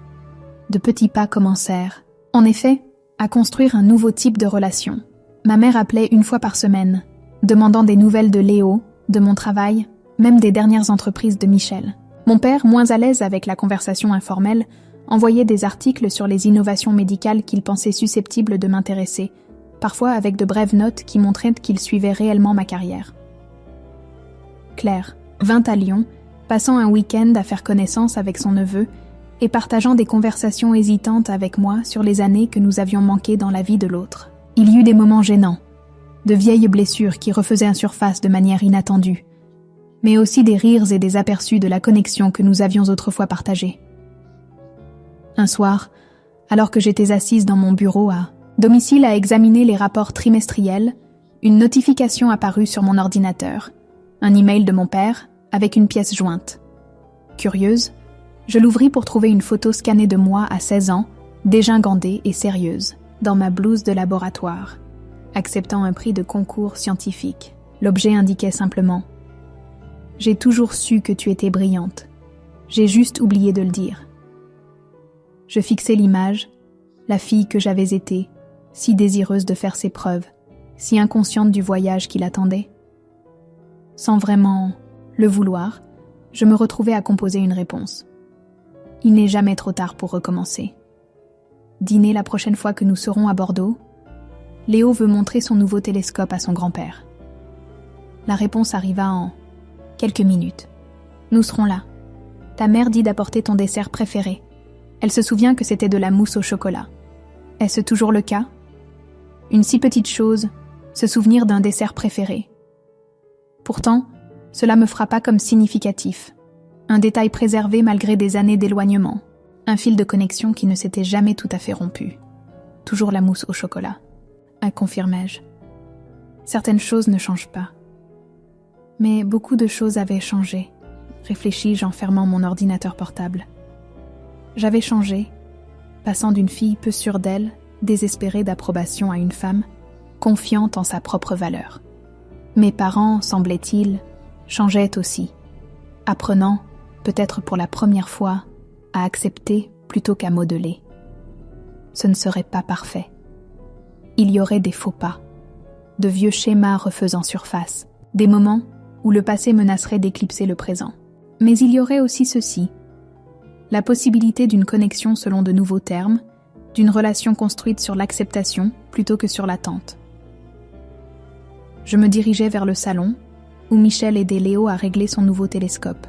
de petits pas commencèrent, en effet, à construire un nouveau type de relation. Ma mère appelait une fois par semaine, demandant des nouvelles de Léo, de mon travail, même des dernières entreprises de Michel. Mon père, moins à l'aise avec la conversation informelle, envoyait des articles sur les innovations médicales qu'il pensait susceptibles de m'intéresser, parfois avec de brèves notes qui montraient qu'il suivait réellement ma carrière. Claire vint à Lyon, passant un week-end à faire connaissance avec son neveu et partageant des conversations hésitantes avec moi sur les années que nous avions manquées dans la vie de l'autre. Il y eut des moments gênants, de vieilles blessures qui refaisaient en surface de manière inattendue, mais aussi des rires et des aperçus de la connexion que nous avions autrefois partagée. Un soir, alors que j'étais assise dans mon bureau à domicile à examiner les rapports trimestriels, une notification apparut sur mon ordinateur, un email de mon père avec une pièce jointe. Curieuse, je l'ouvris pour trouver une photo scannée de moi à 16 ans, dégingandée et sérieuse, dans ma blouse de laboratoire, acceptant un prix de concours scientifique. L'objet indiquait simplement « J'ai toujours su que tu étais brillante. J'ai juste oublié de le dire. » Je fixai l'image, la fille que j'avais été, si désireuse de faire ses preuves, si inconsciente du voyage qui l'attendait. Sans vraiment le vouloir, je me retrouvais à composer une réponse. Il n'est jamais trop tard pour recommencer. Dîner la prochaine fois que nous serons à Bordeaux. Léo veut montrer son nouveau télescope à son grand-père. La réponse arriva en quelques minutes. Nous serons là. Ta mère dit d'apporter ton dessert préféré. Elle se souvient que c'était de la mousse au chocolat. Est-ce toujours le cas ? Une si petite chose, se souvenir d'un dessert préféré. Pourtant, cela me frappa comme significatif. Un détail préservé malgré des années d'éloignement. Un fil de connexion qui ne s'était jamais tout à fait rompu. Toujours la mousse au chocolat. Confirmai-je. Certaines choses ne changent pas. Mais beaucoup de choses avaient changé, réfléchis-je en fermant mon ordinateur portable. J'avais changé, passant d'une fille peu sûre d'elle, désespérée d'approbation à une femme, confiante en sa propre valeur. Mes parents, semblait-il, changeaient aussi, apprenant, peut-être pour la première fois, à accepter plutôt qu'à modeler. Ce ne serait pas parfait. Il y aurait des faux pas, de vieux schémas refaisant surface, des moments où le passé menacerait d'éclipser le présent. Mais il y aurait aussi ceci, la possibilité d'une connexion selon de nouveaux termes, d'une relation construite sur l'acceptation plutôt que sur l'attente. Je me dirigeais vers le salon, où Michel aidait Léo à régler son nouveau télescope.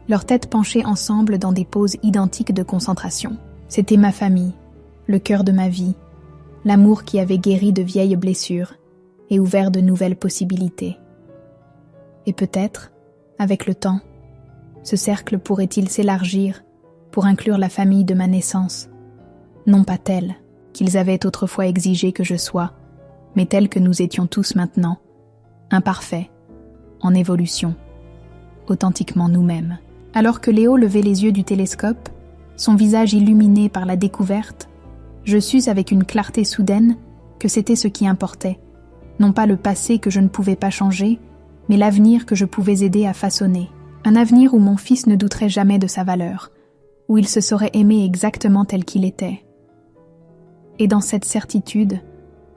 Leurs têtes penchées ensemble dans des poses identiques de concentration. C'était ma famille, le cœur de ma vie, l'amour qui avait guéri de vieilles blessures et ouvert de nouvelles possibilités. Et peut-être, avec le temps, Ce cercle pourrait-il s'élargir pour inclure la famille de ma naissance, non pas telle qu'ils avaient autrefois exigé que je sois, mais telle que nous étions tous maintenant, imparfaits, en évolution, authentiquement nous-mêmes. Alors que Léo levait les yeux du télescope, son visage illuminé par la découverte, je sus avec une clarté soudaine que c'était ce qui importait, non pas le passé que je ne pouvais pas changer, mais l'avenir que je pouvais aider à façonner. Un avenir où mon fils ne douterait jamais de sa valeur, où il se saurait aimé exactement tel qu'il était. Et dans cette certitude,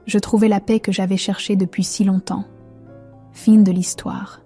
je trouvais la paix que j'avais cherchée depuis si longtemps. Fin de l'histoire.